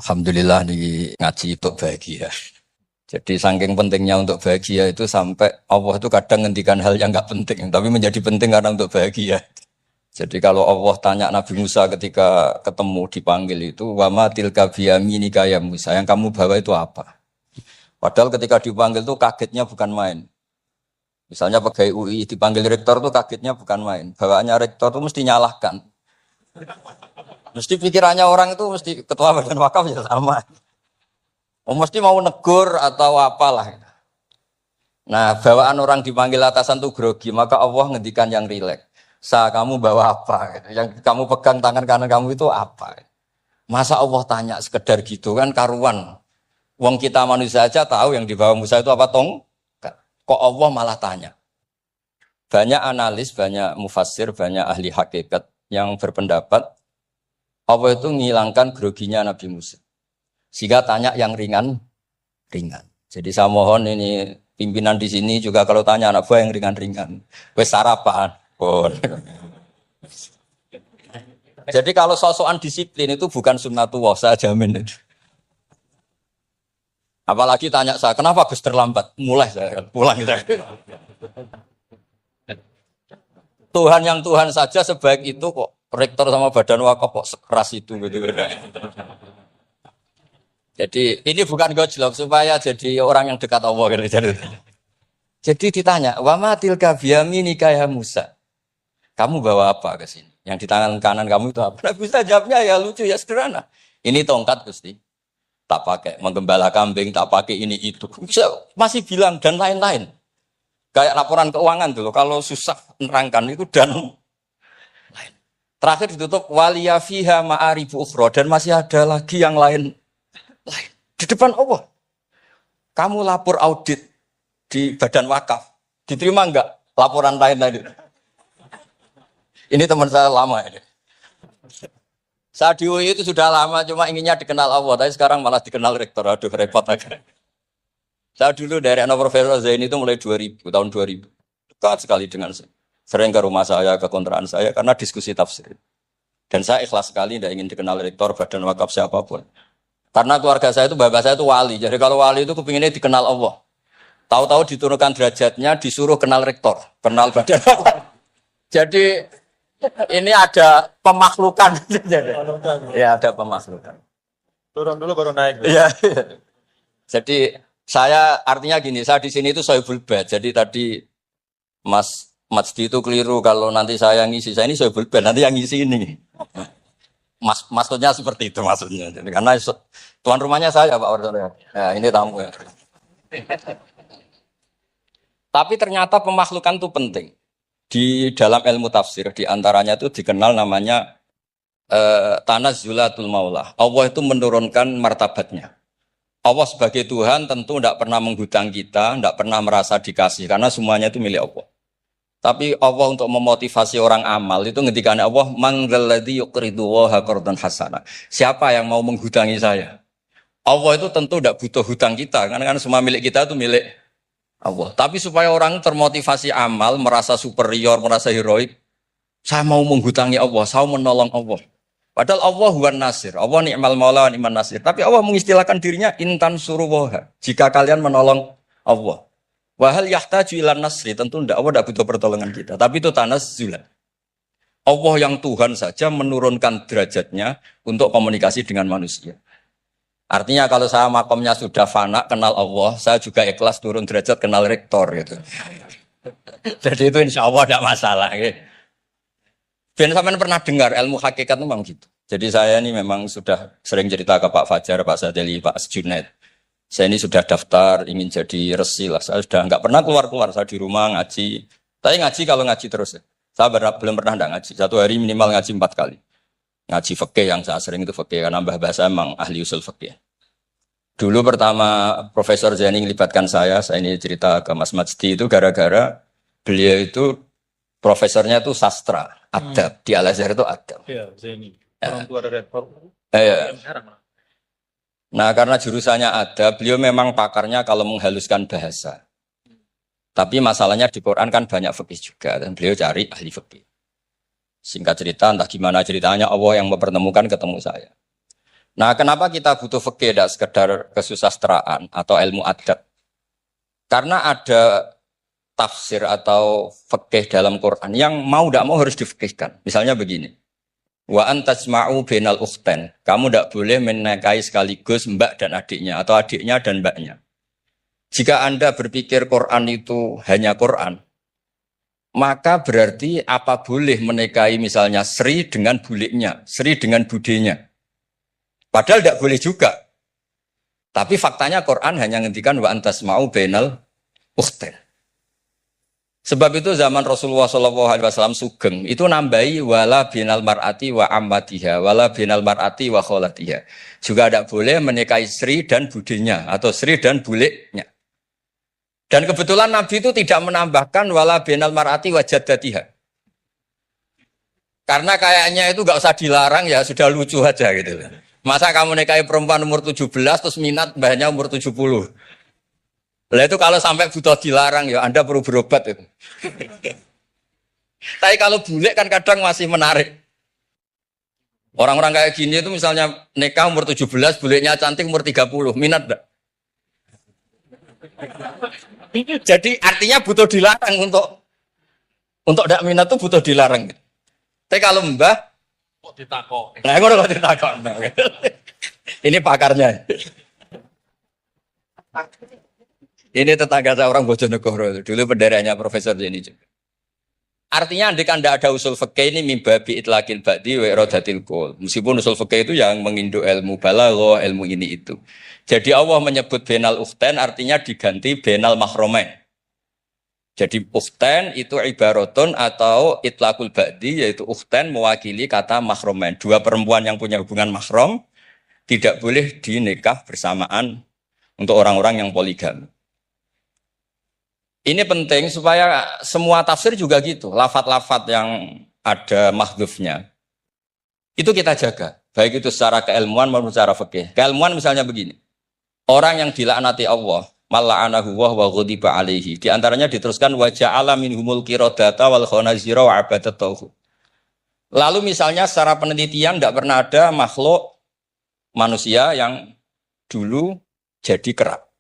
Alhamdulillah di ngaji untuk bahagia. Jadi saking pentingnya untuk bahagia itu sampai Allah itu kadang ngendikan hal yang nggak penting, tapi menjadi penting karena untuk bahagia. Jadi kalau Allah tanya Nabi Musa ketika ketemu dipanggil itu, wama tilka biyaminika ya Musa, yang kamu bawa itu apa? Padahal ketika dipanggil itu kagetnya bukan main. Misalnya pegawai UI dipanggil rektor itu kagetnya bukan main. Bawaannya rektor itu mesti nyalahkan. Mesti pikirannya orang itu mesti ketua badan wakaf ya sama. Oh, mesti mau negur atau apalah. Nah, bawaan orang dipanggil atasan tuh grogi, maka Allah ngendikan yang rileks. Kamu bawa apa? Yang kamu pegang tangan kanan kamu itu apa? Masa Allah tanya sekedar gitu kan karuan. Wong kita manusia aja tahu yang dibawa Musa itu apa tong? Kok Allah malah tanya? Banyak analis, banyak mufassir, banyak ahli hakikat yang berpendapat Allah itu menghilangkan groginya Nabi Musa. Sehingga tanya yang ringan. Jadi saya mohon ini pimpinan di sini juga kalau tanya anak buah yang ringan-ringan. Wes sarapan. Oh. Jadi kalau sosokan disiplin itu bukan sunnatullah, saya jamin itu. Apalagi tanya saya, kenapa Gus terlambat? Mulai saya pulang. Tuhan yang Tuhan saja sebaik itu kok. Rektor sama badan wakaf kok sekeras itu gitu. Jadi ini bukan gojlok supaya jadi orang yang dekat Allah gitu. Jadi ditanya, wa ma tilka biyaminika ya Musa. Kamu bawa apa ke sini? Yang di tangan kanan kamu itu apa? Nah, bisa jawabnya ya lucu ya sederhana. Ini tongkat Gusti. Tak pakai menggembala kambing, tak pakai ini itu. Bisa masih bilang dan lain-lain. Kayak laporan keuangan dulu kalau susah nerangkan itu dan lain. Terakhir ditutup waliya fiha ma'aribu ukhra dan masih ada lagi yang lain di depan Allah. Kamu lapor audit di badan wakaf, diterima enggak laporan lain-lain? Ini teman saya lama ini. Saya di UI itu sudah lama, cuma inginnya dikenal Allah, tapi sekarang malah dikenal rektor. Aduh, repot agak. Saya dulu dari anak Profesor Zaini itu mulai 2000, tahun 2000. Dekat sekali dengan saya. Sering ke rumah saya, ke kontrakan saya, karena diskusi tafsir. Dan saya ikhlas sekali, tidak ingin dikenal rektor, badan wakaf siapapun. Karena keluarga saya itu, bapak saya itu wali. Jadi kalau wali itu kepinginnya dikenal Allah. Tahu-tahu diturunkan derajatnya, disuruh kenal rektor, kenal badan wakaf. Jadi ini ada pemakhlukan. Ya, ada pemakhlukan. Turun dulu baru naik. Iya. Jadi saya artinya gini, saya di sini itu sohibul bait. Jadi tadi Mas Majdi itu keliru kalau nanti saya ngisi. Saya ini sohibul bait, nanti yang ngisi ini. Maksudnya seperti itu maksudnya. Jadi, karena tuan rumahnya saya Pak Wardono. Ya, ini tamu ya. Tapi ternyata pemakhlukan itu penting. Di dalam ilmu tafsir, di antaranya itu dikenal namanya tanazzulatul maulah. Allah itu menurunkan martabatnya. Allah sebagai Tuhan tentu tidak pernah menghutang kita, tidak pernah merasa dikasih, karena semuanya itu milik Allah. Tapi Allah untuk memotivasi orang amal, itu ketika Allah, mangzalladzi yuqridu waha qardan hasana. Siapa yang mau menghutangi saya? Allah itu tentu tidak butuh hutang kita, karena kan semua milik kita itu milik Allah. Tapi supaya orang termotivasi amal, merasa superior, merasa heroik, saya mau menghutangi Allah, saya mau menolong Allah. Padahal Allah huwan nasir, Allah ni'mal maula wa ni'man nasir. Tapi Allah mengistilahkan dirinya intan suruwaha, jika kalian menolong Allah. Wahal yahtaju ilan nasri, tentu tidak, Allah tidak butuh pertolongan kita. Tapi itu tanazzulan. Allah yang Tuhan saja menurunkan derajatnya untuk komunikasi dengan manusia. Artinya kalau saya makomnya sudah fana, kenal Allah, saya juga ikhlas turun derajat kenal rektor gitu. Jadi itu insya Allah tidak masalah. Gitu. Ben sampean pernah dengar ilmu hakikat itu memang gitu. Jadi saya ini memang sudah sering cerita ke Pak Fajar, Pak Sadeli, Pak Junaid. Saya ini sudah daftar, ingin jadi resi lah. Saya sudah nggak pernah keluar-keluar, saya di rumah ngaji. Tapi ngaji kalau ngaji terus. Saya belum pernah enggak ngaji. Satu hari minimal ngaji 4 kali. Ngaji fikih yang saya sering itu fikih, karena Mbah Bahasa memang ahli usul fikih. Dulu pertama Profesor Zaini melibatkan saya ini cerita ke Mas Majdi itu gara-gara beliau itu profesornya itu sastra, adab. Di Al-Azhar itu adab. Iya, Zaini. Orang tua dari rektor. Iya. Nah, karena jurusannya adab, beliau memang pakarnya kalau menghaluskan bahasa. Tapi masalahnya di Quran kan banyak fikih juga, dan beliau cari ahli fikih. Singkat cerita, entah gimana ceritanya Allah yang mempertemukan ketemu saya. Nah, kenapa kita butuh fikih tidak sekedar kesusastraan atau ilmu adab? Karena ada tafsir atau fikih dalam Quran yang mau tidak mau harus difikihkan. Misalnya begini. Wa antasma'u bainal ukhtain. Kamu tidak boleh menikahi sekaligus mbak dan adiknya atau adiknya dan mbaknya. Jika Anda berpikir Quran itu hanya Quran, maka berarti apa boleh menikahi misalnya Sri dengan buliknya, Sri dengan budenya. Padahal tidak boleh juga. Tapi faktanya Quran hanya ngendikan wa antasma'u bainal ukhtain. Sebab itu zaman Rasulullah SAW sugeng itu nambahi wala binal mar'ati wa ammatiha wala binal mar'ati wa kholatiha. Juga tidak boleh menikahi Sri dan budinya atau Sri dan buliknya. Dan kebetulan Nabi itu tidak menambahkan wala binal mar'ati wa jaddatiha. Karena kayaknya itu nggak usah dilarang ya sudah lucu aja gitu. Masa kamu nikahi perempuan umur 17 terus minat mbahnya umur 70. Lah itu kalau sampai butuh dilarang ya Anda perlu berobat itu. Tapi kalau bule kan kadang masih menarik. Orang-orang kayak gini itu misalnya nikah umur 17, bulenya cantik umur 30, minat enggak? Jadi artinya butuh dilarang untuk enggak minat itu butuh dilarang. Tapi kalau mbah Kok ditakok? nah ngono kok ditakon. Ini pakarnya. Ini tetangga saya orang Bojonegoro, dulu penderanya Profesor Jenny juga. Artinya andai kan tidak ada usul fikih ini mimbabi itlaqil ba'di wa iradatil qaul. Meskipun usul fikih itu yang menginduk ilmu balaghah, ilmu ini itu. Jadi Allah menyebut benal ukhtain artinya diganti benal mahromain. Jadi ukhtain itu ibaratun atau itlaqul ba'di yaitu ukhtain mewakili kata mahromain. Dua perempuan yang punya hubungan mahram tidak boleh dinikah bersamaan untuk orang-orang yang poligami. Ini penting supaya semua tafsir juga gitu. Lafat-lafat yang ada mahdzufnya. Itu kita jaga. Baik itu secara keilmuan maupun secara fikih. Keilmuan misalnya begini. Orang yang dilaknati Allah, mala'anahu wa ghadiba alaihi. Di antaranya diteruskan wa ja'ala minhumul qiradata wal khanazira wa abadatauhu. Lalu misalnya secara penelitian tidak pernah ada makhluk manusia yang dulu jadi kera.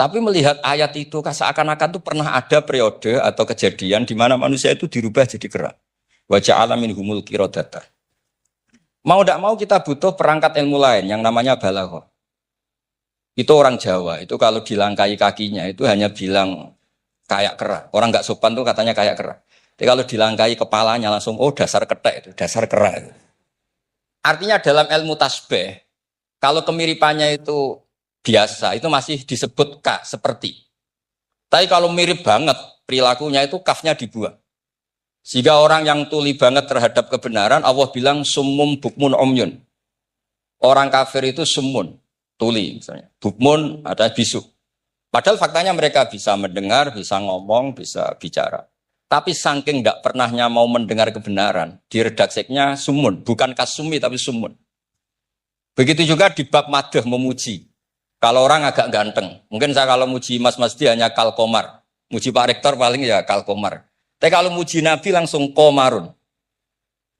Tapi melihat ayat itu seakan-akan itu pernah ada periode atau kejadian di mana manusia itu dirubah jadi kera. Wa ja'ala minhumul qiradata. Mau tidak mau kita butuh perangkat ilmu lain yang namanya balaghah. Itu orang Jawa, itu kalau dilangkai kakinya itu hanya bilang kayak kera. Orang nggak sopan tuh katanya kayak kera. Tapi kalau dilangkai kepalanya langsung oh dasar ketek itu, dasar kera itu. Artinya dalam ilmu tasbih, kalau kemiripannya itu biasa, itu masih disebut ka, seperti. Tapi kalau mirip banget, perilakunya itu kafnya dibuang. Sehingga orang yang tuli banget terhadap kebenaran, Allah bilang summum bukmun umyun. Orang kafir itu summun, tuli misalnya. Bukmun ada bisu. Padahal faktanya mereka bisa mendengar, bisa ngomong, bisa bicara. Tapi saking tidak pernahnya mau mendengar kebenaran, di redaksinya sumun, bukan kasumi tapi sumun. Begitu juga di bab madh memuji. Kalau orang agak ganteng, mungkin saya kalau muji Mas Masdi hanya kalkomar. Muji Pak Rektor paling ya kalkomar. Tapi kalau muji Nabi langsung komarun.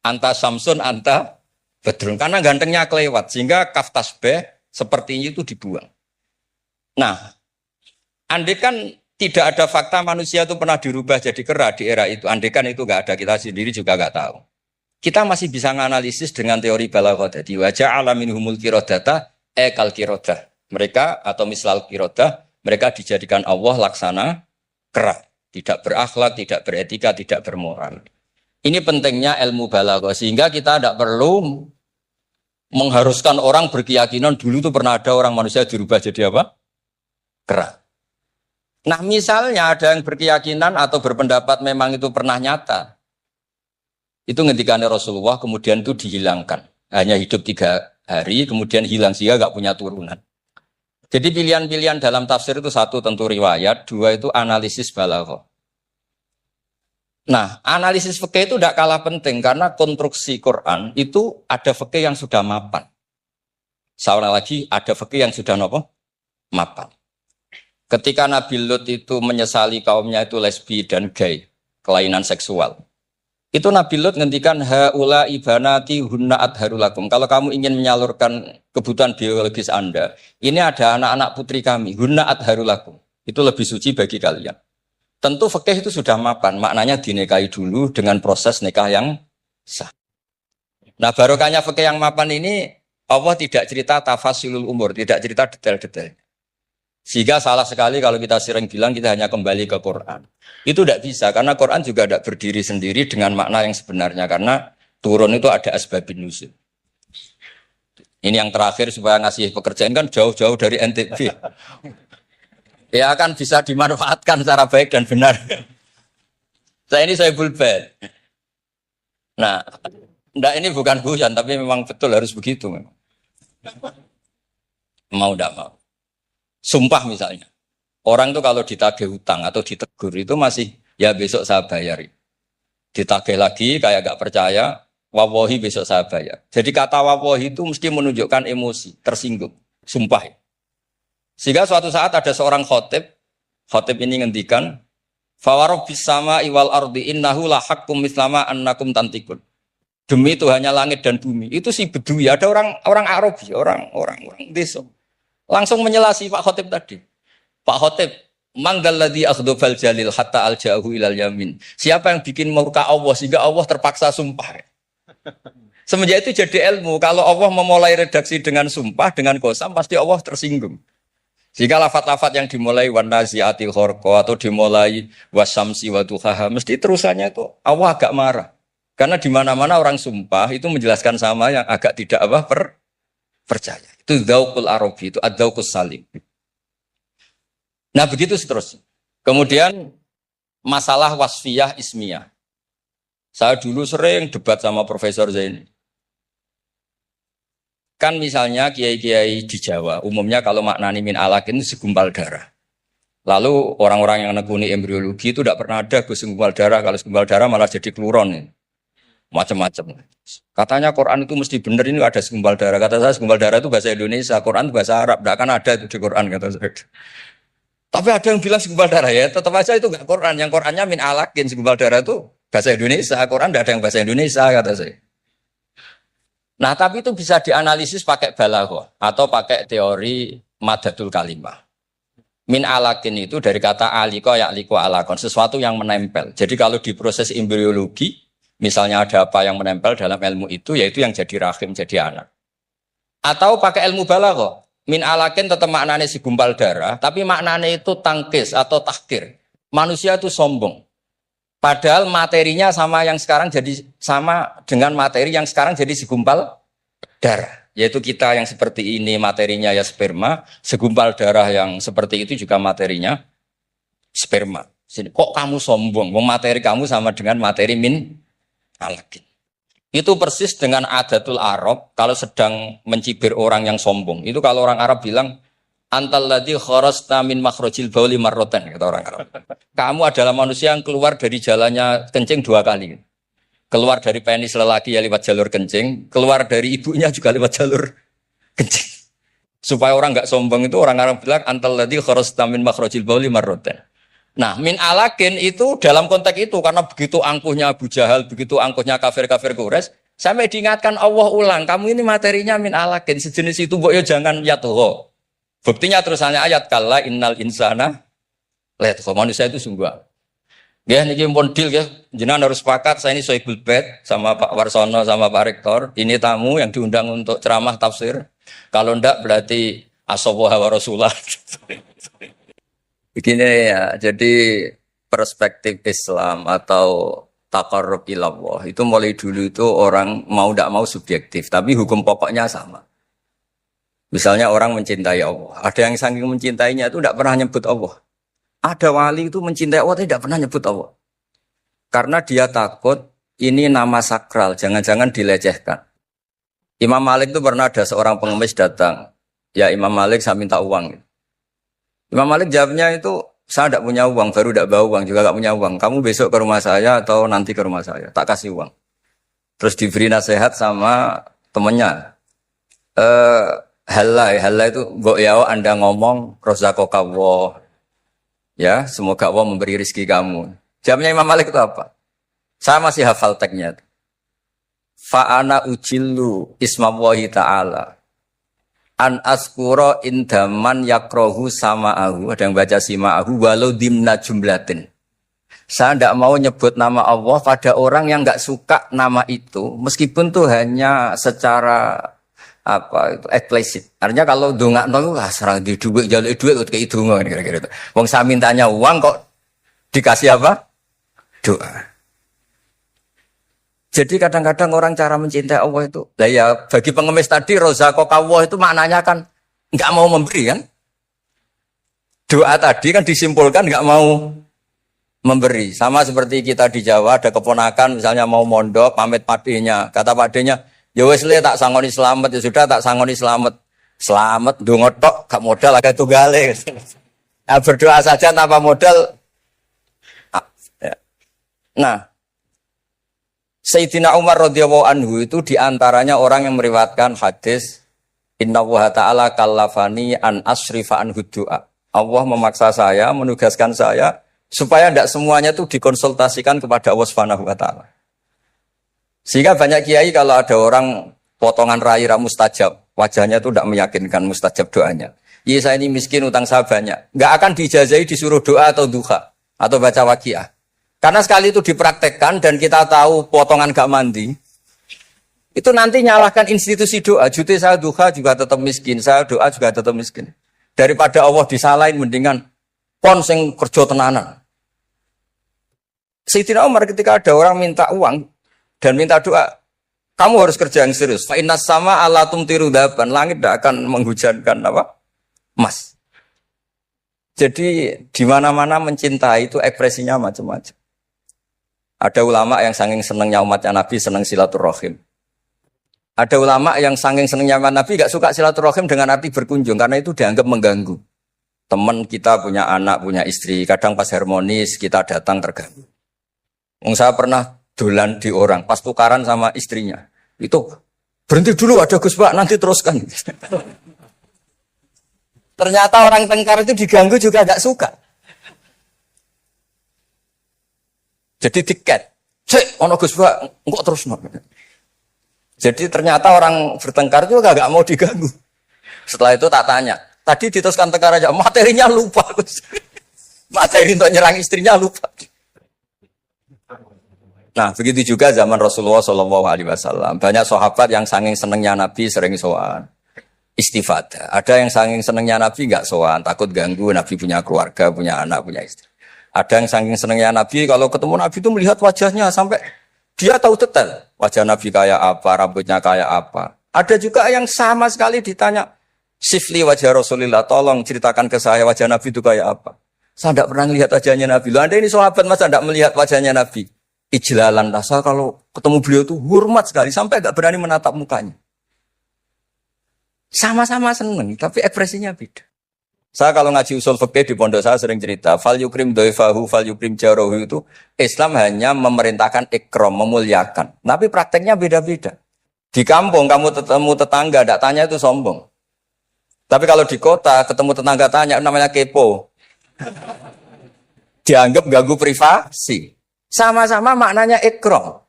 Anta samsun, anta bedrun. Karena gantengnya kelewat. Sehingga kaf tasbih seperti itu dibuang. Nah, andai kan tidak ada fakta manusia itu pernah dirubah jadi kera di era itu. Andai kan itu nggak ada, kita sendiri juga nggak tahu. Kita masih bisa menganalisis dengan teori balaghah. Jadi wajah alamin humul kirodata ekal kirodah. Mereka atau mislal kirodah, mereka dijadikan Allah laksana kera. Tidak berakhlak, tidak beretika, tidak bermoral. Ini pentingnya ilmu balaghah. Sehingga kita tidak perlu mengharuskan orang berkeyakinan dulu itu pernah ada orang manusia dirubah jadi apa? Kera. Nah misalnya ada yang berkeyakinan atau berpendapat memang itu pernah nyata. Itu ngendikannya Rasulullah kemudian itu dihilangkan. Hanya hidup 3 hari kemudian hilang sehingga nggak punya turunan. Jadi pilihan-pilihan dalam tafsir itu satu tentu riwayat, dua itu analisis balaghah. Nah, analisis fikih itu tidak kalah penting karena konstruksi Quran itu ada fikih yang sudah mapan. Seorang lagi ada fikih yang sudah mapan. Ketika Nabi Lut itu menyesali kaumnya itu lesbi dan gay, kelainan seksual. Itu Nabi Lut ngendikan haula ibanati hunna adharulakum. Kalau kamu ingin menyalurkan kebutuhan biologis Anda, ini ada anak-anak putri kami, hunna adharulakum. Itu lebih suci bagi kalian. Tentu fikih itu sudah mapan, maknanya dinikahi dulu dengan proses nikah yang sah. Nah, barokahnya fikih yang mapan ini Allah tidak cerita tafasilul umur, tidak cerita detail-detail. Sehingga salah sekali kalau kita sering bilang kita hanya kembali ke Quran. Itu tidak bisa, karena Quran juga tidak berdiri sendiri dengan makna yang sebenarnya. Karena turun itu ada asbabun nuzul. Ini yang terakhir supaya ngasih pekerjaan kan jauh-jauh dari NTB. Ya akan bisa dimanfaatkan secara baik dan benar. Saya bulbet. Nah, enggak, ini bukan guyon, tapi memang betul harus begitu. Memang. Mau tidak mau. Sumpah misalnya. Orang tuh kalau ditagih hutang atau ditegur itu masih, ya besok saya bayar. Ditagih lagi kayak gak percaya, wawahi besok saya bayar. Jadi kata wawahi itu mesti menunjukkan emosi, tersinggung, sumpah. Sehingga suatu saat ada seorang khotib ini ngendikan, fawarobbis sama iwal ardi innahu lahakkum mislama annakum tantikun. Demi Tuhannya langit dan bumi. Itu si Bedui, ada orang Arabi, orang desa. Langsung menyelasi Pak Khotib tadi. Pak Khotib, manggalladzi akhdhafal jalil hatta alja'ahu ilal yamin. Siapa yang bikin murka Allah sehingga Allah terpaksa sumpah. Semenjak itu jadi ilmu, kalau Allah memulai redaksi dengan sumpah, dengan qasam, pasti Allah tersinggung. Jika lafat-lafat yang dimulai wan naziati khorqa atau dimulai wasamsi wa duhaha, mesti terusannya itu Allah agak marah. Karena di mana-mana orang sumpah itu menjelaskan sama yang agak tidak percaya. Itu dzauqul arabi, itu ad-dzauqus salim. Nah, begitu seterusnya. Kemudian masalah wasfiyah ismiyah. Saya dulu sering debat sama Profesor Zaini. Kan misalnya kiai-kiai di Jawa, umumnya kalau maknani min alakin itu segumpal darah. Lalu orang-orang yang nekuni embriologi itu tidak pernah ada segumpal darah. Kalau segumpal darah malah jadi kluron. Macam-macam. Katanya Quran itu mesti benar, ini ada segumpal darah. Kata saya segumpal darah itu bahasa Indonesia, Quran itu bahasa Arab. Tidak akan ada itu di Quran, kata saya. Tapi ada yang bilang segumpal darah ya, tetap aja itu enggak Quran. Yang Qurannya min alakin, segumpal darah itu bahasa Indonesia. Quran tidak ada yang bahasa Indonesia, kata saya. Nah, tapi itu bisa dianalisis pakai balaghah atau pakai teori madatul kalimah. Min alakin itu dari kata aliko ya'liko alakon, sesuatu yang menempel. Jadi kalau di proses embriologi, misalnya ada apa yang menempel dalam ilmu itu, yaitu yang jadi rahim, jadi anak. Atau pakai ilmu balaghah. Min alakin tetap maknanya segumpal darah, tapi maknanya itu tangkis atau tahkir. Manusia itu sombong. Padahal materinya sama yang sekarang jadi sama dengan materi yang sekarang jadi segumpal darah. Yaitu kita yang seperti ini materinya ya sperma, segumpal darah yang seperti itu juga materinya sperma. Kok kamu sombong? Materi kamu sama dengan materi min alakin. Itu persis dengan adatul Arab kalau sedang mencibir orang yang sombong. Itu kalau orang Arab bilang antal ladzi kharasta min makhrajil bauli marratan, kata orang Arab. Kamu adalah manusia yang keluar dari jalannya kencing 2 kali. Keluar dari penis lelaki ya lewat jalur kencing, keluar dari ibunya juga lewat jalur kencing. Supaya orang enggak sombong itu orang Arab bilang antal ladzi kharasta min makhrajil bauli marratan. Nah, min alakin itu dalam konteks itu karena begitu angkuhnya Abu Jahal, begitu angkuhnya kafir-kafir Quraisy, sampai diingatkan Allah ulang, kamu ini materinya min alakin, sejenis itu mbok yo jangan yatuho. Buktinya terusannya ayat kalla innal insana layatgha, manusia itu sungguh. Ya niki pun deal ya, jenengan harus sepakat, saya ini Sohibul Bait sama Pak Warsono sama Pak Rektor, ini tamu yang diundang untuk ceramah tafsir. Kalau ndak berarti asawaha wa rasulah. Begini ya, jadi perspektif Islam atau taqarrub ilallah itu mulai dulu itu orang mau tidak mau subjektif, tapi hukum pokoknya sama. Misalnya orang mencintai Allah, ada yang saking mencintainya itu tidak pernah nyebut Allah. Ada wali itu mencintai Allah tidak pernah nyebut Allah. Karena dia takut ini nama sakral, jangan-jangan dilecehkan. Imam Malik itu pernah ada seorang pengemis datang, ya Imam Malik saya minta uang. Imam Malik jawabnya itu, saya tidak punya uang, baru tidak bawa uang, juga tidak punya uang. Kamu besok ke rumah saya atau nanti ke rumah saya, tak kasih uang. Terus diberi nasihat sama temannya. Halai itu, go'yao Anda ngomong, rozakokallah. Ya, semoga Allah memberi rezeki kamu. Jawabnya Imam Malik itu apa? Saya masih hafal teksnya. Fa'ana ujillu ismallahi ta'ala an askuro indaman yakrohu sama'ahu. Ada yang baca sima'ahu walau dimna jumlatin. Saya tidak mau nyebut nama Allah pada orang yang nggak suka nama itu, meskipun tuh hanya secara apa itu eksplisit. Artinya kalau dongakno serang di duit jaluk duit kok kayak itu kira-kira itu. Wong saya mintanya uang kok dikasih apa? Doa. Jadi kadang-kadang orang cara mencintai Allah itu, lah ya bagi pengemis tadi rozaqaka Allah itu maknanya kan nggak mau memberi kan? Doa tadi kan disimpulkan nggak mau memberi. Sama seperti kita di Jawa ada keponakan misalnya mau mondok pamit padenya, kata padenya, ya wis le tak sangoni selamat, ya sudah tak sangoni selamat. Selamat ndonga tok gak modal agak tunggale. Nah, berdoa saja tanpa modal. Nah, Sayyidina Umar radhiyallahu anhu itu diantaranya orang yang meriwayatkan hadis Inna wa ta'ala kallafani an asrifa an du'a. Allah memaksa saya, menugaskan saya supaya tidak semuanya itu dikonsultasikan kepada Allah Subhanahu wa ta'ala. Sehingga banyak kiai kalau ada orang potongan rai mustajab, wajahnya itu tidak meyakinkan mustajab doanya. Iya saya ini miskin, utang saya banyak. Nggak akan dijazahi disuruh doa atau duha atau baca waqiah. Karena sekali itu dipraktekkan dan kita tahu potongan gak mandi, itu nanti nyalahkan institusi doa. Jute saya duha juga tetap miskin, saya doa juga tetap miskin. Daripada Allah disalahin mendingan pon sing kerja tenanan. Sayyidina Umar ketika ada orang minta uang dan minta doa, kamu harus kerja yang serius. Fa innas sama ala tumtiru daban, langit tidak akan menghujankan apa? Emas. Jadi di mana-mana mencintai itu ekspresinya macam-macam. Ada ulama yang saking senengnya umatnya Nabi seneng silaturahim. Ada ulama yang saking senengnya umat Nabi gak suka silaturahim dengan arti berkunjung karena itu dianggap mengganggu. Teman kita punya anak, punya istri, kadang pas harmonis kita datang terganggu. Saya pernah dolan di orang, pas tukaran sama istrinya. Itu berhenti dulu ada Gus Pak, nanti teruskan. Ternyata orang tengkar itu diganggu juga gak suka. Jadi tiket, cek, ono Gus Pak, kok terus no. Jadi ternyata orang bertengkar juga gak mau diganggu. Setelah itu tak tanya, tadi diteruskan tengkar aja, materinya lupa. Materi untuk nyerang istrinya lupa. Nah, begitu juga zaman Rasulullah SAW. Banyak sahabat yang saking senengnya Nabi sering sowan istifadah. Ada yang saking senengnya Nabi nggak sowan, takut ganggu. Nabi punya keluarga, punya anak, punya istri. Ada yang saking senengnya Nabi, kalau ketemu Nabi itu melihat wajahnya sampai dia tahu detail wajah Nabi kayak apa, rambutnya kayak apa. Ada juga yang sama sekali ditanya, sifli wajah Rasulullah, tolong ceritakan ke saya wajah Nabi itu kayak apa. Saya tidak pernah melihat wajahnya Nabi. Loh, Anda ini sahabat masa tidak melihat wajahnya Nabi? Ijlalan rasa kalau ketemu beliau itu hormat sekali sampai gak berani menatap mukanya. Sama-sama seneng, tapi ekspresinya beda. Saya kalau ngaji usul fikih di pondok saya sering cerita, fal yukrim dhaifahu fal yukrim jarahu itu Islam hanya memerintahkan ikram, memuliakan. Tapi prakteknya beda-beda. Di kampung kamu ketemu tetangga, tidak tanya itu sombong. Tapi kalau di kota ketemu tetangga tanya namanya kepo. Dianggap ganggu privasi. Sama-sama maknanya ikram.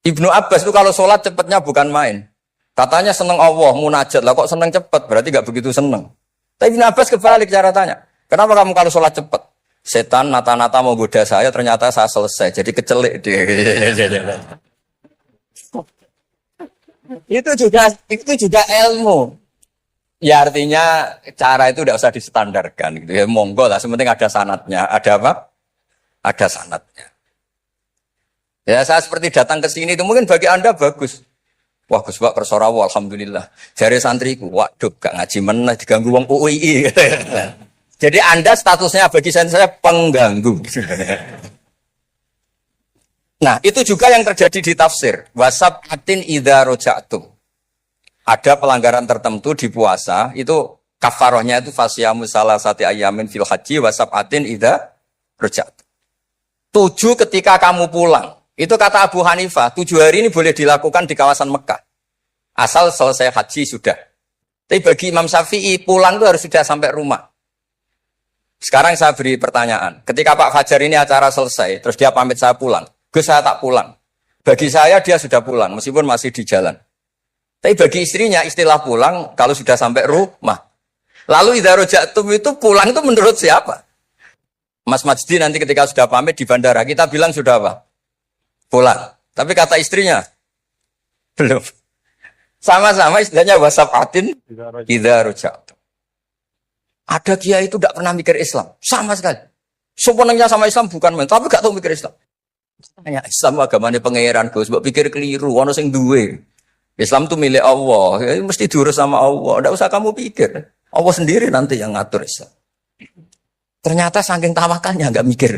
Ibnu Abbas itu kalau sholat cepatnya bukan main. Katanya seneng Allah, munajat. Lah kok seneng cepat? Berarti gak begitu seneng. Tapi Ibnu Abbas kebalik cara tanya. Kenapa kamu kalau sholat cepat? Setan nata-nata mau goda saya, ternyata saya selesai. Jadi kecelik dia. Itu juga ilmu. Ya artinya cara itu tidak usah distandarkan gitu ya. Monggo lah, sepenting ada sanadnya. Ada apa? Ada sanadnya. Ya saya seperti datang ke sini itu mungkin bagi Anda bagus. Wah Gus Pak kersorawo alhamdulillah. Jari santriku, waduh gak ngaji meneh diganggu wong UII. Jadi Anda statusnya bagi saya pengganggu. Nah, itu juga yang terjadi di tafsir. Wasab'atin idza raja'tum. Ada pelanggaran tertentu di puasa, itu kafarohnya itu fasyamu salasati ayyamin fil haji wasab'atin idza raja'tum. 7 ketika kamu pulang. Itu kata Abu Hanifah, 7 hari ini boleh dilakukan di kawasan Mekah. Asal selesai haji sudah. Tapi bagi Imam Syafi'i, pulang itu harus sudah sampai rumah. Sekarang saya beri pertanyaan. Ketika Pak Fajar ini acara selesai, terus dia pamit saya pulang. Gus, saya tak pulang. Bagi saya dia sudah pulang, meskipun masih di jalan. Tapi bagi istrinya, istilah pulang kalau sudah sampai rumah. Lalu idza raja'tum itu pulang itu menurut siapa? Mas Majdi nanti ketika sudah pamit di bandara, kita bilang sudah apa? Pulang. Tapi kata istrinya, belum. Sama-sama istilahnya wasafatin idza raja'tum. Ada kiai itu tidak pernah mikir Islam. Sama sekali. Sebenarnya sama Islam bukan main, tapi gak tahu mikir Islam. Tanya Islam agamanya pangeran, Gus, mbok pikir keliru, ono sing duwe. Islam itu milik Allah, ya, mesti diurus sama Allah. Tidak usah kamu pikir. Allah sendiri nanti yang ngatur Islam. Ternyata saking tawakalnya nggak mikir.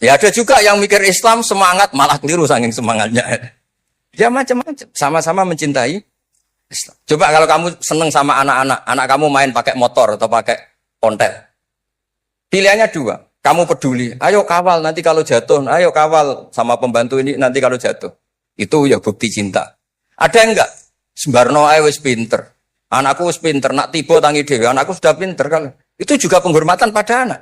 Ya ada juga yang mikir Islam semangat, malah keliru saking semangatnya. Ya macam-macam. Sama-sama mencintai Islam. Coba kalau kamu seneng sama anak-anak, anak kamu main pakai motor atau pakai ontel. Pilihannya dua. Kamu peduli, ayo kawal nanti kalau jatuh, ayo kawal sama pembantu ini nanti kalau jatuh. Itu ya bukti cinta. Ada enggak? Sembarno ae wis pinter. Anakku wis pinter, nak tiba tangi dhewe, anakku sudah pinter kalau. Itu juga penghormatan pada anak.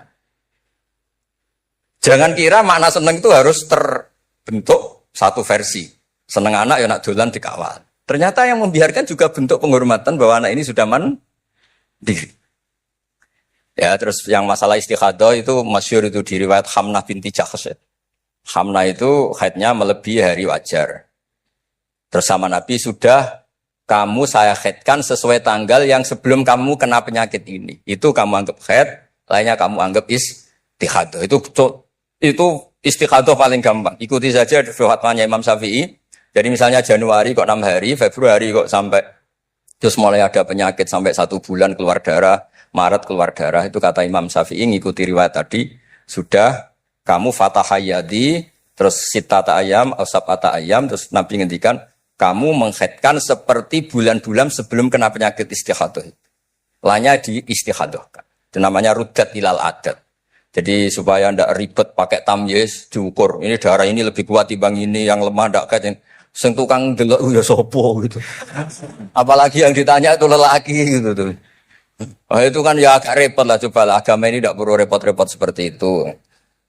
Jangan kira makna seneng itu harus terbentuk satu versi. Seneng anak ya nak dolan dikawal. Ternyata yang membiarkan juga bentuk penghormatan bahwa anak ini sudah mandiri. Ya, terus yang masalah istikhadah itu masyhur itu di riwayat Hamnah binti Jahsh. Hamnah itu haidnya melebihi hari wajar. Terus sama Nabi sudah kamu saya haidkan sesuai tanggal yang sebelum kamu kena penyakit ini. Itu kamu anggap haid, lainnya kamu anggap istikhadah. Itu istikhadah paling gampang. Ikuti saja fatwanya Imam Syafi'i. Jadi misalnya Januari kok 6 hari, Februari kok sampai terus mulai ada penyakit sampai 1 bulan keluar darah, Maret keluar darah, itu kata Imam Syafi'i ngikuti riwayat tadi, sudah kamu fatahayadi, terus sitata ayam, asabata ayam, terus Nabi ngendikan, kamu menghaidkan seperti bulan-bulan sebelum kena penyakit istikhadah. Lainnya di istikhadah. Itu namanya rudat ilal adat. Jadi supaya tidak ribet pakai tamyiz, diukur. Ini darah ini lebih kuat dibanding ini, yang lemah tidak kayak sing tukang delok ya sopo gitu. Apalagi yang ditanya itu lelaki gitu tuh. Oh, itu kan ya agak repot lah, cobalah agama ini tidak perlu repot-repot seperti itu.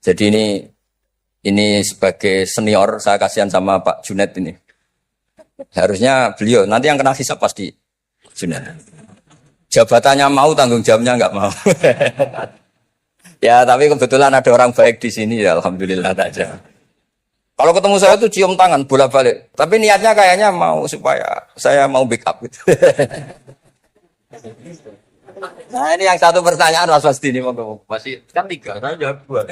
Jadi ini sebagai senior saya kasihan sama Pak Junet ini. Harusnya beliau nanti yang kena hisab pasti Junet. Jabatannya mau, tanggung jawabnya nggak mau. Ya tapi kebetulan ada orang baik di sini ya, alhamdulillah saja. Kalau ketemu saya tuh cium tangan bolak-balik. Tapi niatnya kayaknya mau supaya saya mau backup gitu. Nah ini yang satu pertanyaan Mas Pasti ini masih kan 3, saya jawab 2.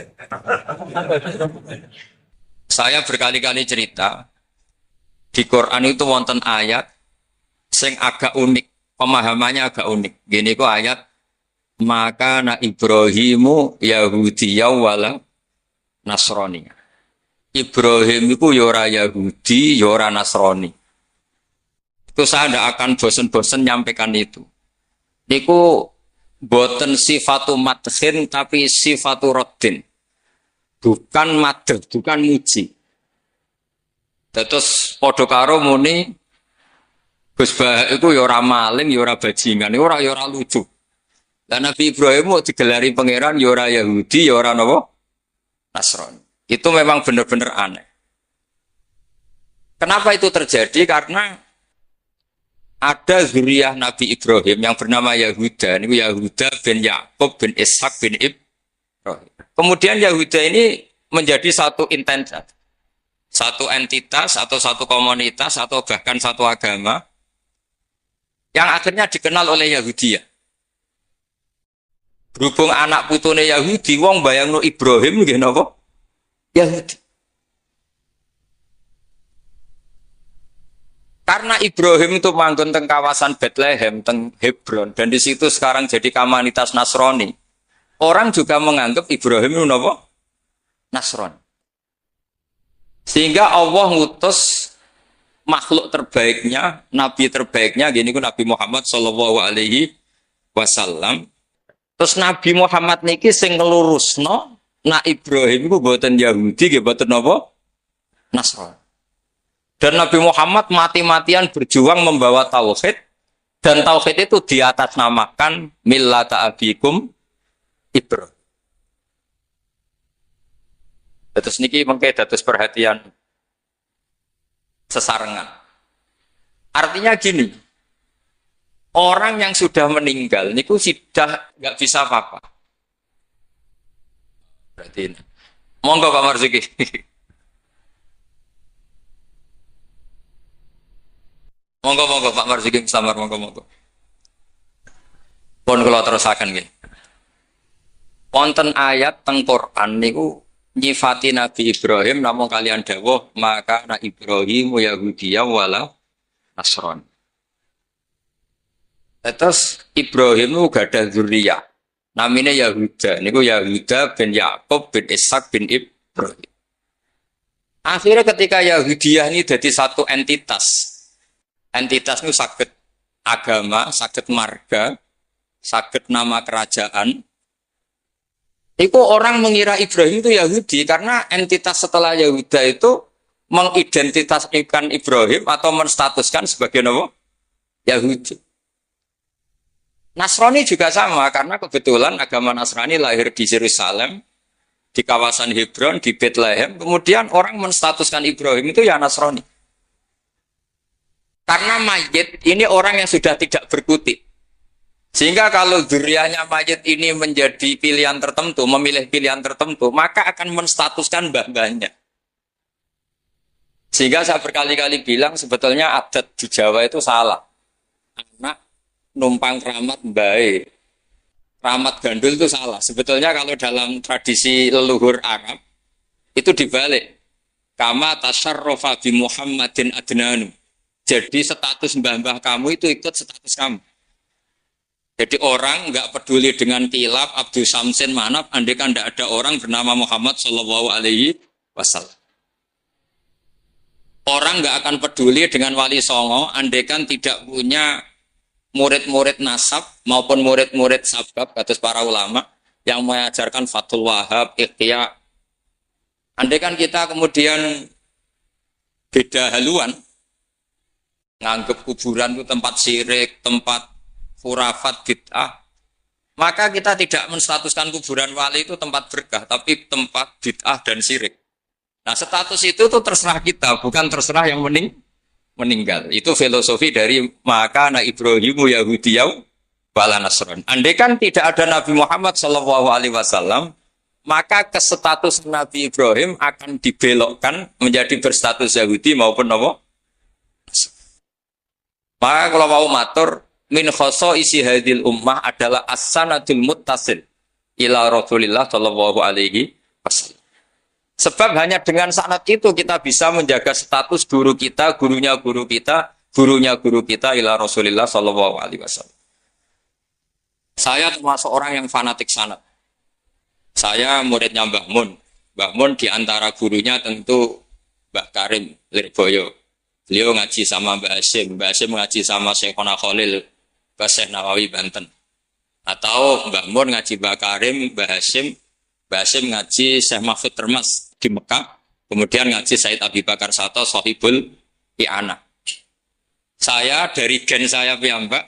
Saya berkali-kali cerita di Quran itu wonten ayat sing agak unik, pemahamannya agak unik. Gini kok ayat maka na Ibrahimu Yahudiyya wala Nasrani. Ibrahim itu yora Yahudi, yora Nasrani. Itu saya tidak akan bosan-bosan nyampaikan itu. Niku boten sifatu madhin tapi sifatu raddin. Bukan madh, bukan muji. Terus padha karo muni Gus Bah itu ya ora maling, ya ora bajingan, ya ora lucu. Dan Nabi Ibrahim mau digelari pangeran ya ora Yahudi, ya ora napa? Nasrani. Itu memang benar-benar aneh. Kenapa itu terjadi? Karena ada zuriyah Nabi Ibrahim yang bernama Yahuda. Ini Yahuda bin Yakub bin Ishak bin Ibrahim. Kemudian Yahuda ini menjadi satu entitas, satu entitas atau satu komunitas atau bahkan satu agama yang akhirnya dikenal oleh Yahudiyah. Berhubung anak putune Yahudi, wong bayangno Ibrahim nggih napa? Yahudi. Karena Ibrahim itu manggon teng kawasan Bethlehem, teng Hebron, dan di situ sekarang jadi komunitas Nasrani. Orang juga menganggap Ibrahim itu napa? Nasrani. Sehingga Allah ngutus makhluk terbaiknya, nabi terbaiknya, gini ku Nabi Muhammad sallallahu alaihi wasallam. Terus Nabi Muhammad niki sing ngelurusno, nak Ibrahim itu boten Yahudi, nggih boten napa? Nasrani. Dan Nabi Muhammad mati-matian berjuang membawa tauhid, dan tauhid itu diatasnamakan millata abikum Ibrahim. Terus niki mengke dados perhatian sesarengan. Artinya gini, orang yang sudah meninggal niku sudah nggak bisa apa-apa. Berarti ini. Monggo Pak Marzuki. Monggo Pak Marzuki samar monggo. Pun kula terusaken nggih. Wonten ayat teng Quran niku nyifati Nabi Ibrahim namung kalian dawuh maka na Ibrahim Yahudiyya wala Nasrani. Terus Ibrahim itu gadah dzurriyyah. Namanya Yahuda. Niku Yahuda bin Yakub bin Ishak bin Ibrahim. Akhirnya ketika Yahudiyah ini jadi satu entitas. Entitas itu sakit agama, sakit marga, sakit nama kerajaan. Itu orang mengira Ibrahim itu Yahudi karena entitas setelah Yahuda itu mengidentitaskan Ibrahim atau menstatuskan sebagai nama Yahudi. Nasrani juga sama karena kebetulan agama Nasrani lahir di Yerusalem, di kawasan Hebron, di Bethlehem. Kemudian orang menstatuskan Ibrahim itu ya Nasrani. Karena mayit ini orang yang sudah tidak berkutik. Sehingga kalau dzurriyyahnya mayit ini menjadi pilihan tertentu, memilih pilihan tertentu, maka akan menstatuskan mbah-mbahnya. Sehingga saya berkali-kali bilang sebetulnya adat di Jawa itu salah. Anak numpang keramat baik. Keramat gandul itu salah. Sebetulnya kalau dalam tradisi leluhur Arab, itu dibalik. Kama tasyarrafa bi Muhammadin adnanu. Jadi status mbah-mbah kamu itu ikut status kamu. Jadi orang nggak peduli dengan kilap, Abdul Samsin, Manaf, andai kan tidak ada orang bernama Muhammad Shallallahu Alaihi Wasallam. Orang nggak akan peduli dengan Wali Songo, andai kan tidak punya murid-murid nasab maupun murid-murid sabab, kata para ulama yang mengajarkan Fathul Wahab, Ikhya. Andai kan kita kemudian beda haluan, nganggep kuburan itu tempat syirik, tempat khurafat bid'ah, maka kita tidak menstatuskan kuburan wali itu tempat berkah, tapi tempat bid'ah dan syirik. Nah, status itu tuh terserah kita, bukan terserah yang meninggal. Itu filosofi dari maka na Ibrahimu Yahudiyya wala Nasrani. Andai kan tidak ada Nabi Muhammad SAW, maka status Nabi Ibrahim akan dibelokkan menjadi berstatus Yahudi maupun apa? Maka kalau mau matur, min khoso isi hadil ummah adalah as-sanadul muttasil ila Rasulillah sallallahu alaihi wasallam. Sebab hanya dengan sanad itu kita bisa menjaga status guru kita, gurunya guru kita, gurunya guru kita ila Rasulillah sallallahu alaihi wasallam. Saya termasuk orang yang fanatik sanad. Saya muridnya Mbah Mun. Mbah Mun diantara gurunya tentu Mbah Karim Lirboyo. Beliau ngaji sama Mbah Hasyim ngaji sama Syekhona Khalil Syekh Nawawi Banten. Atau Mbah Mun ngaji Mbah Karim, Mbah Hasyim ngaji Syekh Mahfud Termas di Mekah, kemudian ngaji Said Abi Bakar Sato Sohibul I'ana. Saya dari gen saya piyambak,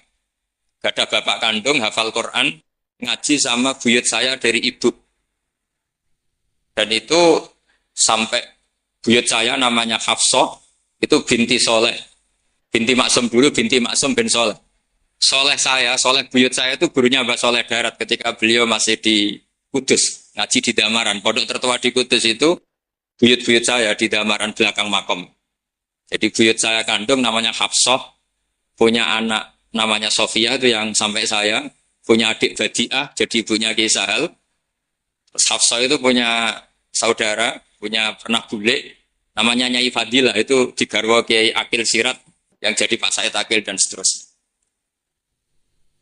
gak ada bapak kandung, hafal Quran, ngaji sama buyut saya dari ibu. Dan itu sampai buyut saya namanya Hafsah, itu binti Soleh. Binti Maksum dulu, binti Maksum bin Soleh. Soleh buyut saya itu gurunya Mbak Soleh Darat ketika beliau masih di Kudus, ngaji di Damaran. Pondok tertua di Kudus itu buyut-buyut saya di Damaran belakang makom. Jadi buyut saya kandung namanya Hafsah, punya anak namanya Sofia itu yang sampai saya, punya adik Badiah, jadi ibunya Ki Sahal. Terus Hafsah itu punya saudara, punya pernah bule, namanya Nyai Fadilah, itu di garwa Kiai Akil Sirat, yang jadi Pak Said Akil dan seterusnya.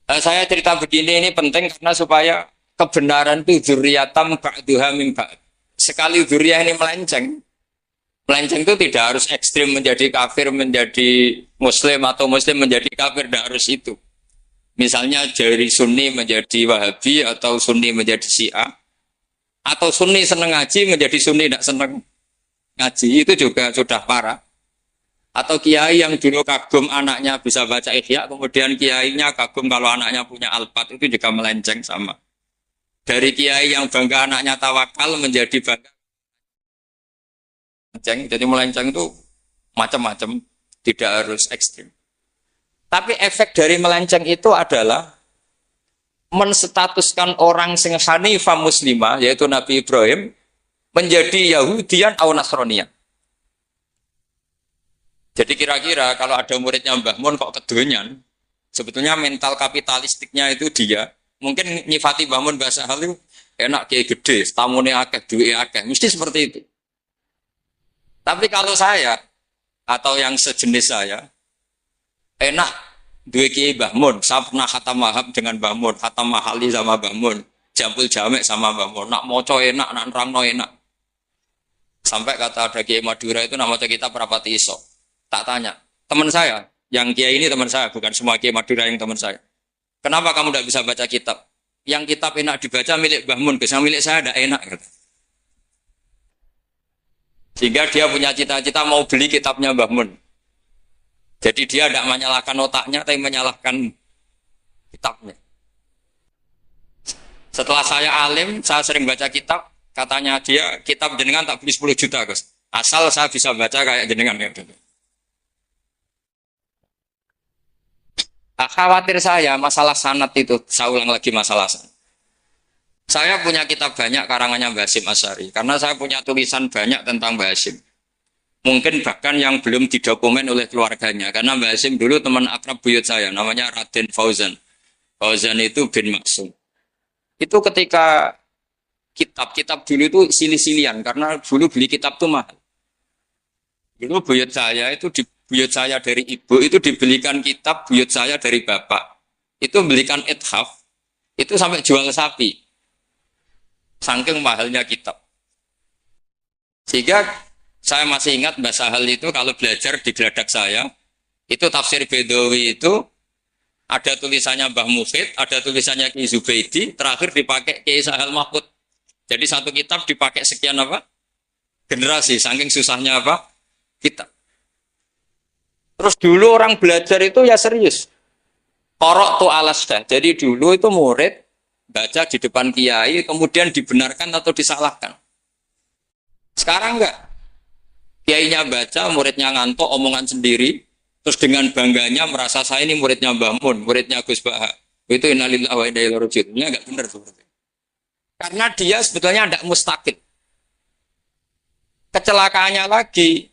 Saya cerita begini ini penting karena supaya kebenaran itu dzurriyatam ba'duha min ba'd. Sekali dzurriyah ini melenceng itu tidak harus ekstrim menjadi kafir, menjadi muslim, atau muslim menjadi kafir, tidak harus itu. Misalnya dari Sunni menjadi Wahabi, atau Sunni menjadi Syiah, atau Sunni seneng ngaji menjadi Sunni tidak seneng ngaji, itu juga sudah parah. Atau kiai yang dulu kagum anaknya bisa baca Ihya, kemudian kiainya kagum kalau anaknya punya Alfat, itu juga melenceng sama. Dari kiai yang bangga anaknya tawakal menjadi bangga melenceng. Jadi melenceng itu macam-macam, tidak harus ekstrim. Tapi efek dari melenceng itu adalah menstatuskan orang sing hanifah muslimah, yaitu Nabi Ibrahim, menjadi Yahudian atau Nasronian. Jadi kira-kira kalau ada muridnya Mbah Mun kok kedonyan, sebetulnya mental kapitalistiknya itu dia, mungkin nyifati Mbah Mun bahasa hal itu enak kayak gede, tamune akeh, duwe akeh, mesti seperti itu. Tapi kalau saya atau yang sejenis saya, enak duwe kiai Mbah Mun, saya pernah khatam wahab dengan Mbah Mun, khatam mahali sama Mbah Mun, jampul jamek sama Mbah Mun, nak moco enak, nak nerangno enak. Sampai kata ada kiai Madura itu nama kita Prapati Iso. Tak tanya, teman saya, yang kiai ini teman saya, bukan semua kiai Madura yang teman saya. Kenapa kamu tidak bisa baca kitab? Yang kitab enak dibaca milik Mbah Mun, yang milik saya tidak enak. Gitu. Sehingga dia punya cita-cita mau beli kitabnya Mbah Mun. Jadi dia tidak menyalahkan otaknya, tapi menyalahkan kitabnya. Setelah saya alim, saya sering baca kitab, katanya dia, kitab jenengan tak beli 10 juta, Gus. Asal saya bisa baca kayak jenengan. Gitu. Khawatir saya masalah sanad itu, saya ulang lagi masalah sanad. Saya punya kitab banyak karangannya Mbah Hasyim Asy'ari, karena saya punya tulisan banyak tentang Mbah Hasyim. Mungkin bahkan yang belum didokumen oleh keluarganya, karena Mbah Hasyim dulu teman akrab buyut saya, namanya Raden Fauzan. Fauzan itu bin Maksum. Itu ketika kitab-kitab dulu itu silih-silihan, karena dulu beli kitab itu mahal. Dulu buyut saya itu buyut saya dari ibu itu dibelikan kitab buyut saya dari bapak. Itu belikan ithaf, itu sampai jual sapi. Saking mahalnya kitab. Sehingga saya masih ingat Mbah Sahal itu kalau belajar di geladak saya, itu tafsir Bedawi itu ada tulisannya Mbah Mufid, ada tulisannya Ki Zubaidi, terakhir dipakai Ki Sahal Mahfud. Jadi satu kitab dipakai sekian apa? Generasi, saking susahnya apa? Kitab. Terus dulu orang belajar itu ya serius. Korok tu alasdah. Jadi dulu itu murid baca di depan kiai, kemudian dibenarkan atau disalahkan. Sekarang enggak. Kiainya baca, muridnya ngantuk, omongan sendiri, terus dengan bangganya merasa saya ini muridnya Mbah Mun, muridnya Gus Baha. Itu innalillahi wa inna ilaihi raji'un. Ini enggak benar seperti itu. Karena dia sebetulnya tidak mustaqil. Kecelakaannya lagi,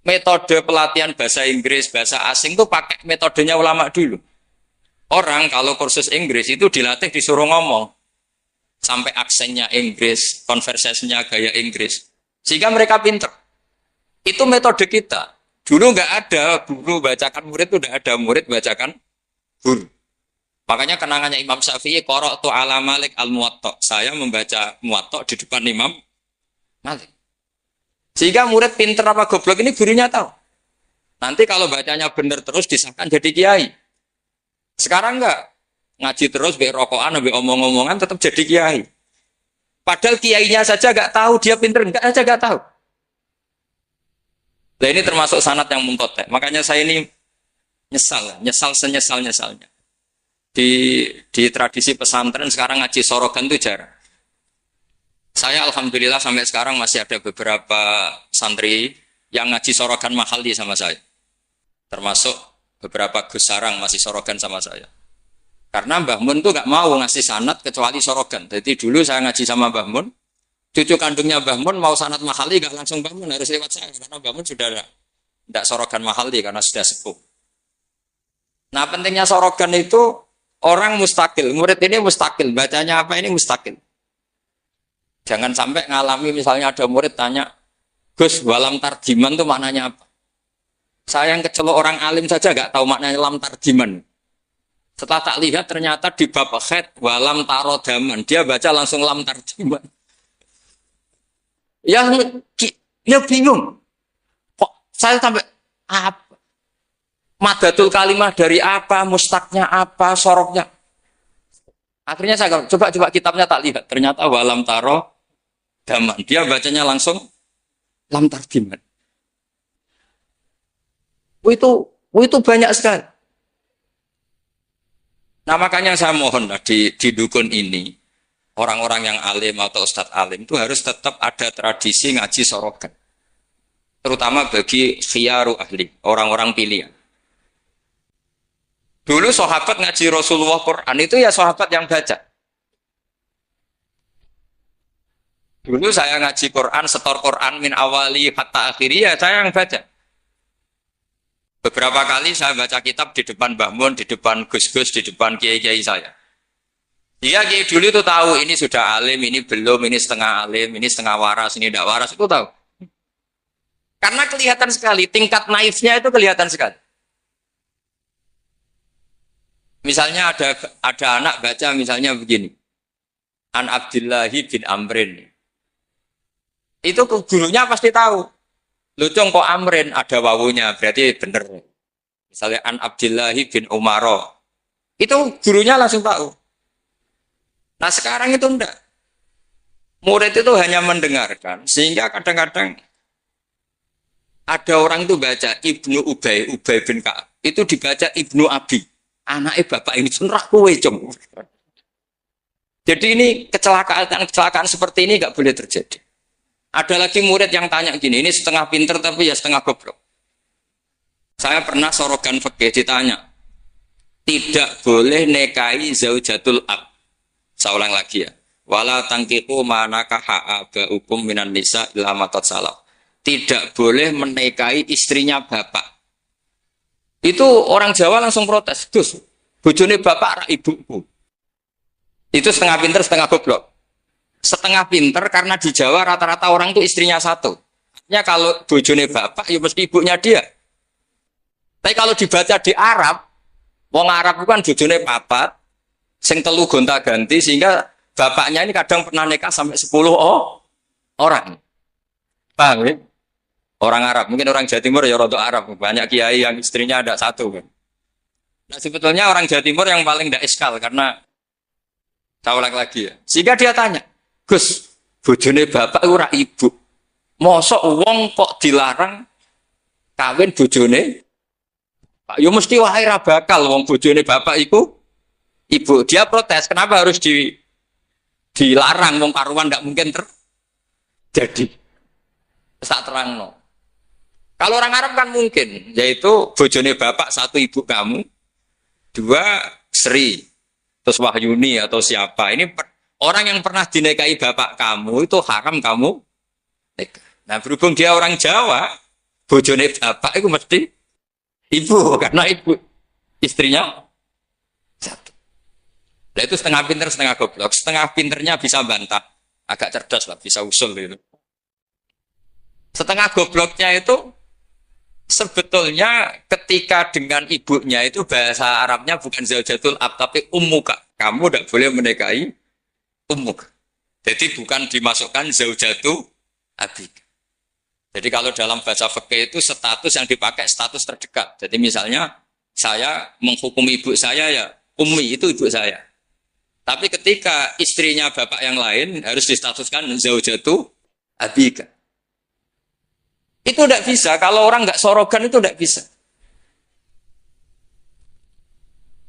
metode pelatihan bahasa Inggris, bahasa asing itu pakai metodenya ulama dulu. Orang kalau kursus Inggris itu dilatih disuruh ngomong. Sampai aksennya Inggris, konversasinya gaya Inggris. Sehingga mereka pinter. Itu metode kita. Dulu nggak ada guru bacakan murid, itu udah ada murid bacakan guru. Makanya kenangannya Imam Syafi'i, qara'tu ala Malik al-Muwatta. Saya membaca Muwatta di depan Imam Malik. Sehingga murid pinter apa goblok ini gurunya tahu. Nanti kalau bacanya benar terus disahkan jadi kiai. Sekarang enggak. Ngaji terus, be rokokan, be omong-omongan tetap jadi kiai. Padahal kiainya saja enggak tahu dia pinter, enggak aja enggak tahu. Nah ini termasuk sanad yang munqati'. Makanya saya ini nyesal senyesal-nyesalnya. Di tradisi pesantren sekarang ngaji sorogan itu jarang. Saya alhamdulillah sampai sekarang masih ada beberapa santri yang ngaji sorogan mahali sama saya. Termasuk beberapa Gus Sarang masih sorogan sama saya. Karena Mbah Mun tuh gak mau ngasih sanad kecuali sorogan. Jadi dulu saya ngaji sama Mbah Mun, cucu kandungnya Mbah Mun mau sanad mahali gak langsung Mbah Mun, harus lewat saya. Karena Mbah Mun sudah tidak sorogan mahali karena sudah sepuh. Nah pentingnya sorogan itu orang mustakil. Murid ini mustakil, bacanya apa ini mustakil. Jangan sampai ngalami misalnya ada murid tanya, Gus, walam tarjiman itu maknanya apa? Saya yang kecelok orang alim saja gak tahu maknanya lam tarjiman. Setelah tak lihat ternyata di bab khed walam tarodaman. Dia baca langsung lam tarjiman. Ya bingung. Kok saya sampai apa? Madatul kalimah dari apa? Mustaknya apa? Soroknya. Akhirnya saya coba kitabnya tak lihat. Ternyata walam taro daman. Dia bacanya langsung lam tarjiman. Itu banyak sekali. Nah makanya saya mohon lah di dukun ini orang-orang yang alim atau ustadz alim itu harus tetap ada tradisi ngaji sorogan. Terutama bagi khiyaru ahli, orang-orang pilihan. Dulu sahabat ngaji Rasulullah Quran itu ya sahabat yang baca. Dulu saya ngaji Quran, setor Quran min awali hatta akhiri, ya saya yang baca. Beberapa kali saya baca kitab di depan Mbah Mun, di depan Gus-Gus, di depan kiai-kiai saya. Dia kiai dulu itu tahu ini sudah alim, ini belum, ini setengah alim, ini setengah waras, ini tidak waras, itu tahu. Karena kelihatan sekali, tingkat naifnya itu kelihatan sekali. Misalnya ada anak baca misalnya begini. An Abdillahi bin Amrin. Itu gurunya pasti tahu. Lucung kok Amrin ada wawunya, berarti benar. Misalnya An Abdillahi bin Umaro. Itu gurunya langsung tahu. Nah sekarang itu enggak. Murid itu hanya mendengarkan, sehingga kadang-kadang ada orang itu baca Ibnu Ubay bin Ka'ab. Itu dibaca Ibnu Abi. Anaknya bapak ini senrak kowe, Cung. Jadi ini kecelakaan seperti ini nggak boleh terjadi. Ada lagi murid yang tanya gini, ini setengah pinter tapi ya setengah goblok. Saya pernah sorogan fikih ditanya, tidak boleh nekai zaujatul ab. Saya ulang lagi ya. Wala tangkiku manakaha abaukum minan nisa ila matat salam. Tidak boleh menikahi istrinya bapak. Itu orang Jawa langsung protes. Gus, bojone bapak rak ibuku. Itu setengah pinter, setengah goblok. Setengah pinter karena di Jawa rata-rata orang itu istrinya satu. Artinya kalau bojone bapak, ya mesti ibunya dia. Tapi kalau dibaca di Arab, wong Arab itu kan bojone papat, sing telu gonta-ganti, sehingga bapaknya ini kadang pernah nikah sampai 10 orang. Paham ya? Orang Arab, mungkin orang Jawa Timur ya rodo Arab, banyak kiai yang istrinya ada satu. Nah sebetulnya orang Jawa Timur yang paling tidak iskal karena saya ulang lagi ya. Sehingga dia tanya, Gus, bojone bapak ora ibu, mosok wong kok dilarang kawin bojone? Pak, yo mesti wae ra bakal wong bojone bapak iku ibu. Dia protes, kenapa harus dilarang wong karuan ndak mungkin terjadi. Tak terangno. Kalau orang Arab kan mungkin, yaitu bojone bapak satu ibu kamu, dua Sri, terus Wahyuni atau siapa. Ini orang yang pernah dinikahi bapak kamu itu haram kamu nikah. Nah berhubung dia orang Jawa, bojone bapak itu mesti ibu, karena ibu istrinya satu. Nah itu setengah pinter, setengah goblok. Setengah pinternya bisa bantah, agak cerdas lah, bisa usul gitu. Setengah gobloknya itu sebetulnya ketika dengan ibunya itu bahasa Arabnya bukan zaujatul ab tapi ummuka. Kamu tidak boleh menikahi ummuk. Jadi bukan dimasukkan zaujatu abik. Jadi kalau dalam bahasa fikih itu status yang dipakai status terdekat. Jadi misalnya saya menghukum ibu saya ya ummi itu ibu saya. Tapi ketika istrinya bapak yang lain harus distatuskan zaujatu abika. Itu tidak bisa, kalau orang nggak sorogan itu tidak bisa.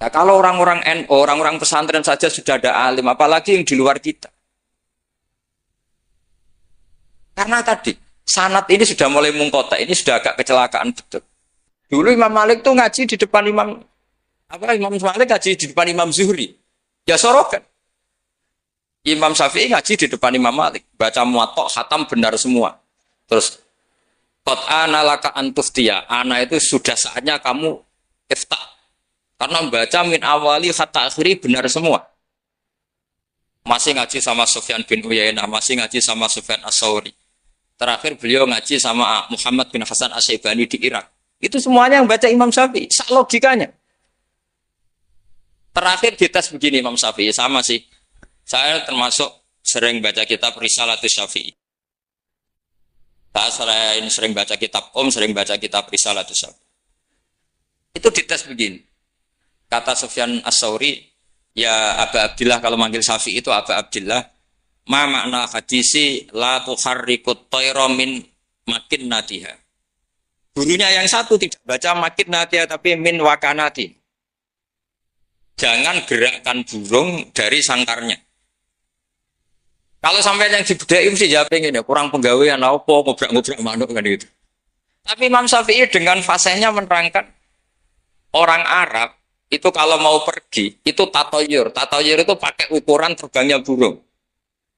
Nah, kalau orang-orang NU, orang-orang pesantren saja sudah ada alim, apalagi yang di luar kita. Karena tadi, sanad ini sudah mulai mengkotak, ini sudah agak kecelakaan betul. Dulu Imam Malik tuh ngaji di depan Imam Malik ngaji di depan Imam Zuhri. Ya sorogan. Imam Syafi'i ngaji di depan Imam Malik, baca muwatta, khatam benar semua. Terus Qad ana laka antuftiya. Ana itu sudah saatnya kamu iftah. Karena membaca min awali hatta akhiri benar semua. Masih ngaji sama Sufyan bin Uyainah, masih ngaji sama Sufyan As-Sauri. Terakhir beliau ngaji sama Muhammad bin Hasan As-Syaibani di Irak. Itu semuanya yang baca Imam Syafi'i. Sak logikanya. Terakhir dites begini Imam Syafi'i. Sama sih. Saya termasuk sering baca kitab Risalatus Syafi'i. Saya sering baca kitab sering baca kitab Risalatus Syafi'i. Itu dites begini. Kata Sufyan As-Sauri, ya Aba Abdillah, kalau manggil Syafi'i itu Aba Abdillah, ma makna hadisi la tuharrikut tayra min makin natiha. Gurunya yang satu tidak baca makin natiha tapi min wakanati. Jangan gerakkan burung dari sangkarnya. Kalau sampai yang dibudai mesti jawab ini ya, kurang penggawean apa ngobrak-ngobrak manuk kan gitu. Tapi Imam Syafi'i dengan fasihnya menerangkan orang Arab itu kalau mau pergi itu tatoyur. Tatoyur itu pakai ukuran terbangnya burung.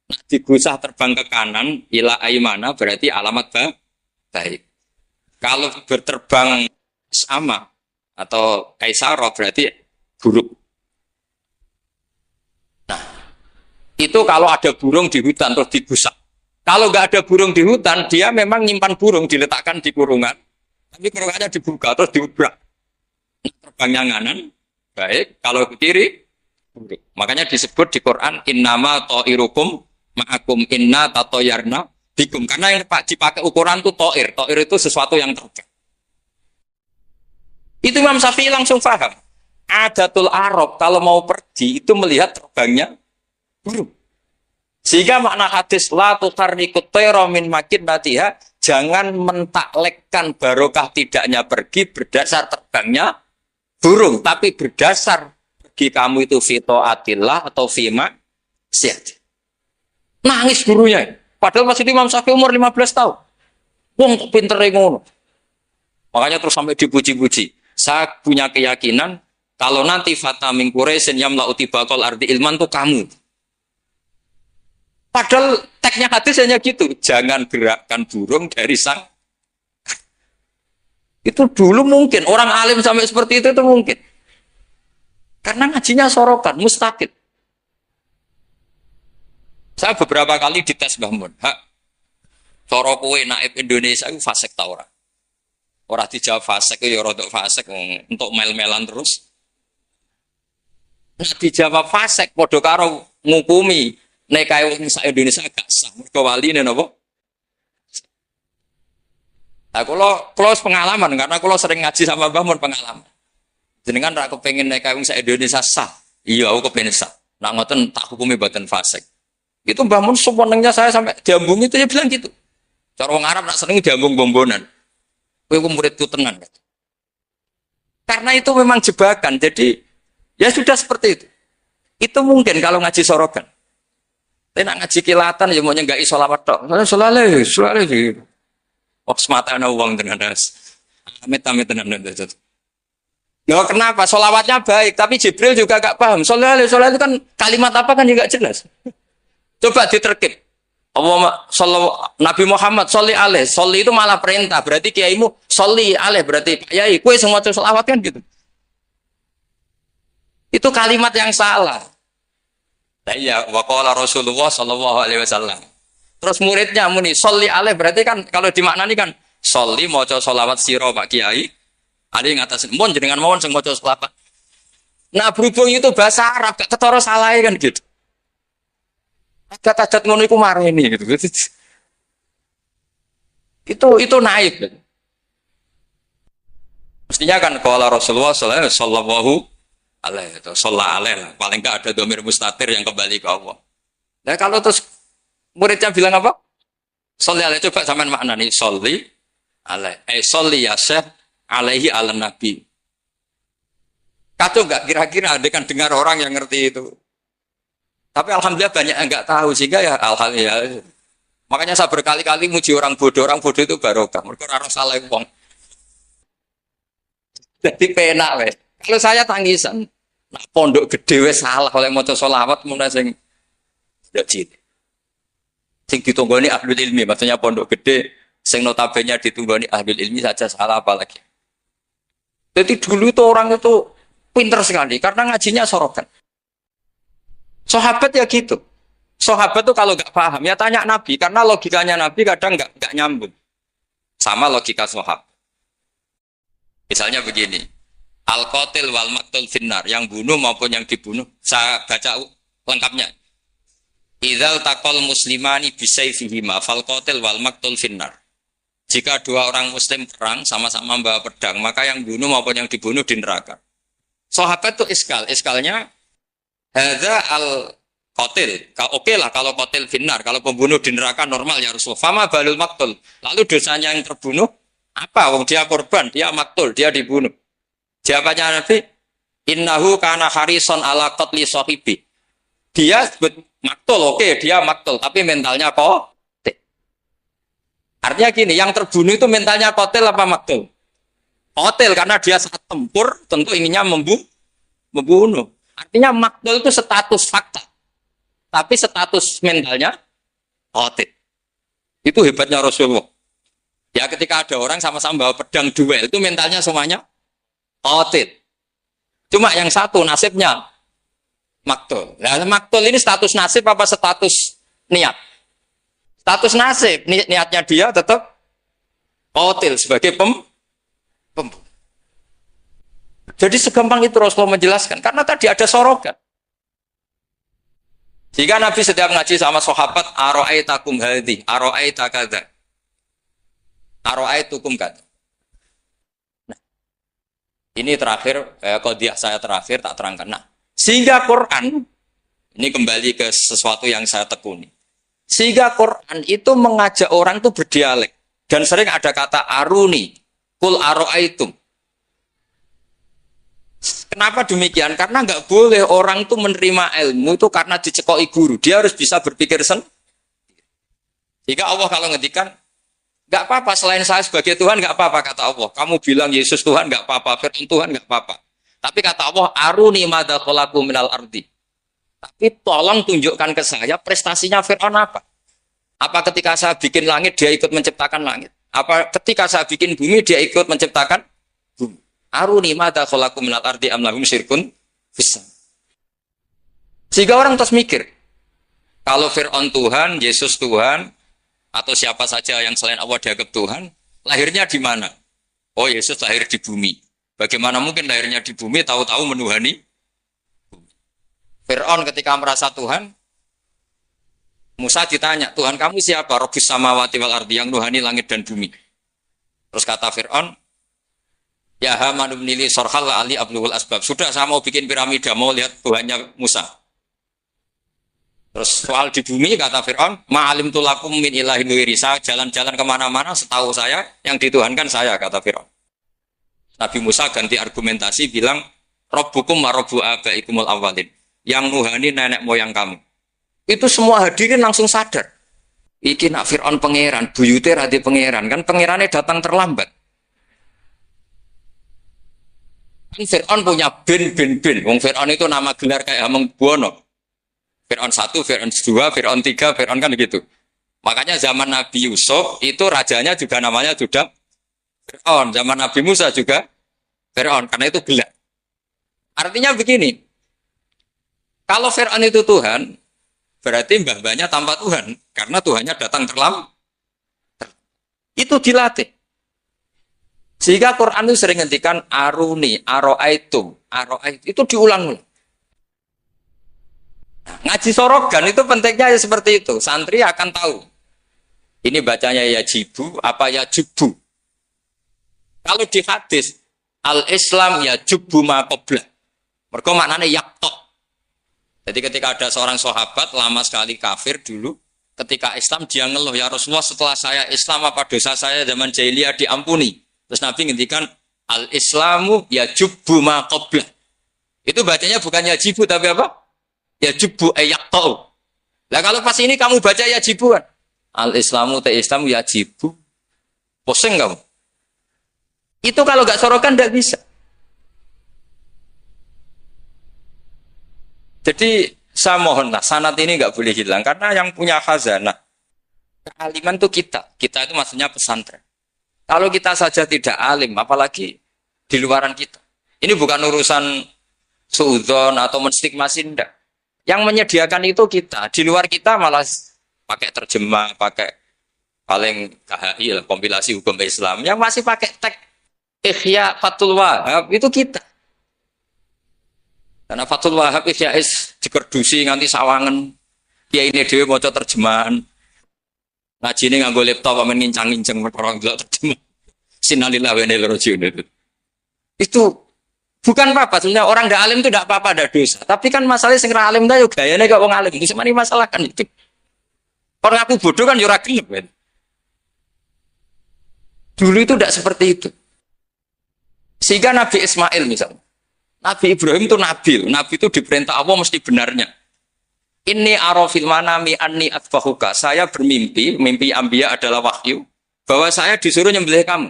Nah, digusah terbang ke kanan ila aimana berarti alamat baik. Kalau berterbang sama atau kaisaro berarti buruk. Nah, itu kalau ada burung di hutan terus digusah. Kalau nggak ada burung di hutan, dia memang nyimpan burung diletakkan di kurungan, tapi kurungannya dibuka terus diubrak. Terbangnya nganan, baik. Kalau ke kiri, buruk. Makanya disebut di Quran innama ta'irukum ma'akum inna tatoyarna bikum. Karena yang dipakai ukuran itu to'ir. To'ir itu sesuatu yang terbang. Itu Imam Syafi'i langsung paham. Adatul Arab kalau mau pergi itu melihat terbangnya burung. Sehingga makna hadis la tukarnikut tayra min makinnatiha, jangan mentaklekkan barokah tidaknya pergi berdasar terbangnya burung, tapi berdasar pergi kamu itu fitaatillah atau fima siat. Nangis gurunya. Padahal masih Imam Syafi'i umur 15 tahun. Wong kok pinter ngono. Makanya terus sampai dipuji-puji. Saya punya keyakinan kalau nanti fata min Quraisyin yamla'u tibaqal ardi ilman tuh kamu. Padahal teksnya hadis hanya gitu. Jangan gerakkan burung dari sang. Itu dulu mungkin. Orang alim sampai seperti itu mungkin. Karena ngajinya sorokan, mustaqil. Saya beberapa kali dites Mbah Mun. Hak, cara kowe naib Indonesia itu fasik ta ora? Ora dijawab fasik ya rodok fasik untuk mel-melan terus. Nah dijawab fasik padha karo ngukumi nek kaya wong sak Indonesia gak sah. Mergo waline napa? Nah, kalau pengalaman karena kalau sering ngaji sama Mbah Mun pengalaman. Jenengan ra kepengin nek kaya wong sak Indonesia sah. Iya, aku kepengin sah. Nak ngoten tak hukumi boten fasik. Itu Mbah Mun sewenengnya saya sampai diambung itu ya bilang gitu. Cara wong Arab nak seneng diambung bombonan. Kowe muridku tenan. Karena itu memang jebakan. Jadi ya sudah seperti itu. Itu mungkin kalau ngaji sorogan. Tapi nak ngaji kilatan ya maunya enggak isolawat tok. Solale. Oh semata ana wong tenan das. Amit-amit tenan das. Loh kenapa? Solawatnya baik, tapi Jibril juga gak paham. Solale itu kan kalimat apa kan juga jelas. Coba diterkip. Nabi Muhammad sholli alaih. Sholli itu malah perintah. Berarti kiaimu sholli alaih. Berarti Pak Yai, kue semua sholawat kan gitu. Itu kalimat yang salah. Nah, iya, waqala Rasulullah sallallahu alaihi wasallam. Terus muridnya muni sholli alaih. Berarti kan kalau dimaknani kan sholli maca sholawat sira Pak Kiai. Ada yang atas mohon jenengan mohon sing maca sholawat. Nah, berhubung itu bahasa Arab gak ketara salah kan gitu. Adat-adat ngono iku mareni gitu. Itu naib. Mestinya kan qala Rasulullah sallallahu alaihi wasallam paling enggak ada dhamir mustatir yang kembali ke Allah. Nah kalau terus muridnya bilang apa? Sholli alaihi, coba sampean maknani sholli alaihi. Sholli ya syekh alaihi ala nabi. Kacau enggak kira-kira ada kan dengar orang yang ngerti itu. Tapi alhamdulillah banyak yang enggak tahu sehingga ya alhamdulillah. Makanya saya berkali-kali muji orang bodoh itu barokah. Mereka ora salah wong. Jadi penak wes. Kalau saya tangisan, nak pondok gede wes salah oleh maca sholawat mulai sing ndak cit. Sing ditunggoni ahlul ilmi, maksudnya pondok gede sing notabene ditunggoni ahlul ilmi saja salah apalagi. Jadi dulu itu orang itu pinter sekali karena ngajinya sorokan. Sahabat ya gitu. Sahabat tuh kalau nggak paham ya tanya Nabi karena logikanya Nabi kadang nggak nyambung sama logika sahabat. Misalnya begini, al-qatil wal maqtul finnar, yang bunuh maupun yang dibunuh. Saya baca lengkapnya. Idzal taqal muslimani bisayfihima fal qatil wal maqtul finnar. Jika dua orang muslim perang sama-sama membawa pedang, maka yang bunuh maupun yang dibunuh di neraka. Sahabat tuh iskalnya hadza al-qatil. Oke lah kalau qatil finnar, kalau pembunuh di neraka normal ya Rasulullah. Fama balul maqtul. Lalu dosanya yang terbunuh apa? Wong dia korban, dia maktul, dia dibunuh. Jawabannya Nabi, innahu kana harison ala qatli sahibi. Dia Maktul, oke, dia maktul, tapi mentalnya kotil. Artinya gini, yang terbunuh itu mentalnya kotil apa maktul? Kotil, karena dia saat tempur, tentu inginnya membunuh. Artinya maktul itu status fakta. Tapi status mentalnya kotil. Itu hebatnya Rasulullah. Ya ketika ada orang sama-sama bawa pedang duel, itu mentalnya semuanya kotil. Cuma yang satu nasibnya maktul. Nah, maktul ini status nasib apa status niat? Status nasib, niatnya dia tetap kotil sebagai pembunuh. Jadi segampang itu Rasulullah menjelaskan. Karena tadi ada sorogan. Jika Nabi setiap ngaji sama sahabat, aro'aitakum hadhi, aro'aita kadha, aro'aitukum kadha. Nah, ini terakhir, qadiyah saya terakhir tak terangkan. Nah, sehingga Quran, ini kembali ke sesuatu yang saya tekuni. Sehingga Quran itu mengajak orang itu berdialek. Dan sering ada kata aruni, kul aro'aitum. Kenapa demikian? Karena nggak boleh orang itu menerima ilmu itu karena dicekoki guru. Dia harus bisa berpikir sendiri. Jika Allah kalau ngendikan, nggak apa-apa selain saya sebagai Tuhan nggak apa-apa kata Allah. Kamu bilang Yesus Tuhan nggak apa-apa, Fir'aun Tuhan nggak apa-apa. Tapi kata Allah, aruni madza khalaqu minal ardi. Tapi tolong tunjukkan ke saya prestasinya Fir'aun apa? Apa ketika saya bikin langit dia ikut menciptakan langit? Apa ketika saya bikin bumi dia ikut menciptakan bumi? Aruni madza khalaqu minal ardi am lahum syirkun fis. Sehingga orang terus mikir, kalau Fir'aun Tuhan, Yesus Tuhan, atau siapa saja yang selain Allah dianggap Tuhan, lahirnya di mana? Oh, Yesus lahir di bumi. Bagaimana mungkin lahirnya di bumi, tahu-tahu menuhani bumi. Fir'aun ketika merasa Tuhan, Musa ditanya, Tuhan kamu siapa? Rabbus samawati wal ardi, yang nuhani langit dan bumi. Terus kata Fir'aun, ya Haman ibnili sorhal ali abluhul asbab. Sudah saya mau bikin piramida, mau lihat Tuhannya Musa. Terus soal di bumi kata Fir'aun, ma'alim tulakum min ilahin wiri. Saya jalan-jalan kemana-mana, setahu saya yang dituhankan saya, kata Fir'aun. Nabi Musa ganti argumentasi bilang, Rabbukum wa rabbu abaikumul awalin. Yang nuhani nenek moyang kamu. Itu semua hadirin langsung sadar. Iki nak Fir'aun pangeran, buyute radi pangeran. Kan pangerannya datang terlambat. Fir'aun punya bin. Wong Fir'aun itu nama gelar kayak Hamengkubuwono. Fir'aun 1, Fir'aun 2, Fir'aun 3, Fir'aun kan gitu. Makanya zaman Nabi Yusuf itu rajanya juga namanya sudah Fir'aun. Zaman Nabi Musa juga Fir'aun. Karena itu gelar. Artinya begini. Kalau Fir'aun itu Tuhan, berarti mbah-mbahnya tanpa Tuhan. Karena Tuhannya datang terlambat. Itu dilatih. Sehingga Quran itu sering ngendikan aruni, aro'aitum, itu diulang-ulang. Nah, ngaji sorogan itu pentingnya ya seperti itu. Santri akan tahu. Ini bacanya ya jibu, apa ya jubu. Kalau di hadis, al-Islam ya jubu maqoblah. Mereka maknanya yaktok. Jadi ketika ada seorang sahabat lama sekali kafir dulu, ketika Islam dia ngeluh, ya Rasulullah setelah saya Islam apa dosa saya zaman jahiliyah diampuni. Terus Nabi ngendikan al-Islamu ya jubbu ma qablah. Itu bacanya bukan ya jibu tapi apa? Ya jubbu ayaktau. Lah kalau pas ini kamu baca ya jibu kan? Al-Islamu ta Islam ya jibu. Pusing kamu. Itu kalau nggak sorokan nggak bisa. Jadi saya mohonlah sanad ini nggak boleh hilang karena yang punya khazanah kealiman itu kita. Kita itu maksudnya pesantren. Kalau kita saja tidak alim, apalagi di luaran kita. Ini bukan urusan suudzon atau menstigmasi, tidak. Yang menyediakan itu kita. Di luar kita malah pakai terjemah, pakai paling KHI, kompilasi hukum Islam. Yang masih pakai teks Ihya Fathul Wahab, itu kita. Karena Fathul Wahab Ihya dikerdusi nganti sawangan. Ya ini dewe maca terjemahan. Ngaji ini nganggo laptop amen ngincang-ngincang orang delok terjemah. Sinalillah wa inna ilaihi raji'un itu bukan apa-apa. Sebenarnya orang ndak alim itu ndak apa-apa, ndak dosa. Tapi kan masalahnya sing ra alim ta yo gayane kok wong alim. Itu semani masalah kan itu. Orang aku bodoh kan yo ora gelem kan. Dulu itu ndak seperti itu. Sehingga Nabi Ismail misalnya. Nabi Ibrahim itu nabi. Nabi itu diperintah Allah mesti benarnya. Inni arafil manami anni atbahuka. Saya bermimpi, mimpi Anbiya adalah wahyu, bahwa saya disuruh nyembelih kamu.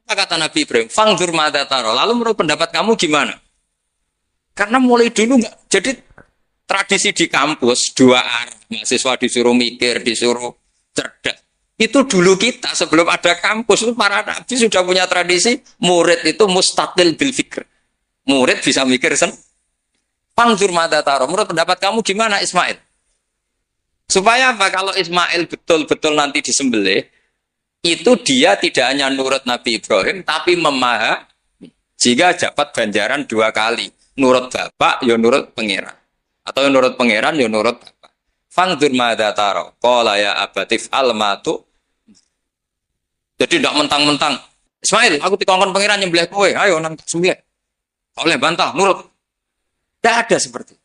Apa kata Nabi Ibrahim? Fangdur madza tara. Lalu menurut pendapat kamu gimana? Karena mulai dulu enggak. Jadi tradisi di kampus dua arah. Mahasiswa disuruh mikir, disuruh cerdas. Itu dulu kita sebelum ada kampus itu para nabi sudah punya tradisi murid itu mustaqil bil fikr. Murid bisa mikir sendiri. Fangdur madza tara. Menurut pendapat kamu gimana Ismail? Supaya apa? Kalau Ismail betul-betul nanti disembelih, itu dia tidak hanya nurut Nabi Ibrahim, tapi memahami. Jika dapat ganjaran dua kali. Nurut bapak, ya nurut pangeran. Atau nurut pangeran, ya nurut bapak. Fangdur madza tara. Qala ya abatif almatu. Jadi tidak mentang-mentang. Ismail, aku dikongkon pangeran nyembelih kowe. Ayo nang sembelih. Oleh bantah, nurut. Tidak ada seperti itu.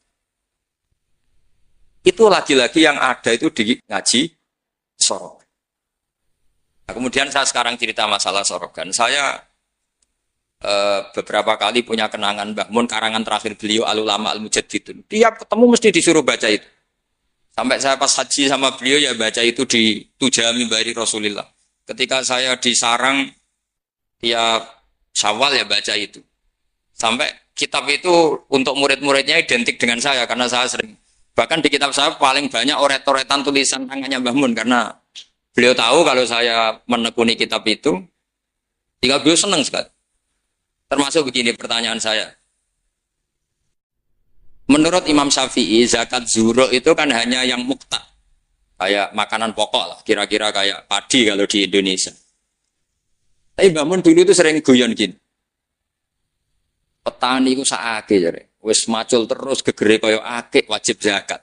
Itu lagi-lagi yang ada itu di ngaji sorogan. Nah, kemudian saya sekarang cerita masalah sorogan. Saya beberapa kali punya kenangan Mbah Mun, karangan terakhir beliau Al-Ulama Al-Mujaddidun. Tiap ketemu mesti disuruh baca itu. Sampai saya pas haji sama beliau ya baca itu di Tuja Mimbari Rasulillah. Ketika saya di sarang tiap Syawal ya baca itu. Sampai kitab itu untuk murid-muridnya identik dengan saya karena saya sering. Bahkan di kitab saya paling banyak oret-oretan tulisan tangannya Mbah Mun karena beliau tahu kalau saya menekuni kitab itu, tinggal beliau senang sekali. Termasuk begini pertanyaan saya. Menurut Imam Syafi'i, zakat zuhro itu kan hanya yang muqtad. Kayak makanan pokok lah, kira-kira kayak padi kalau di Indonesia. Tapi Mbah Mun dulu itu sering guyon gini. Petani ku saake jare. Wis macul terus gegere kaya akik wajib zakat.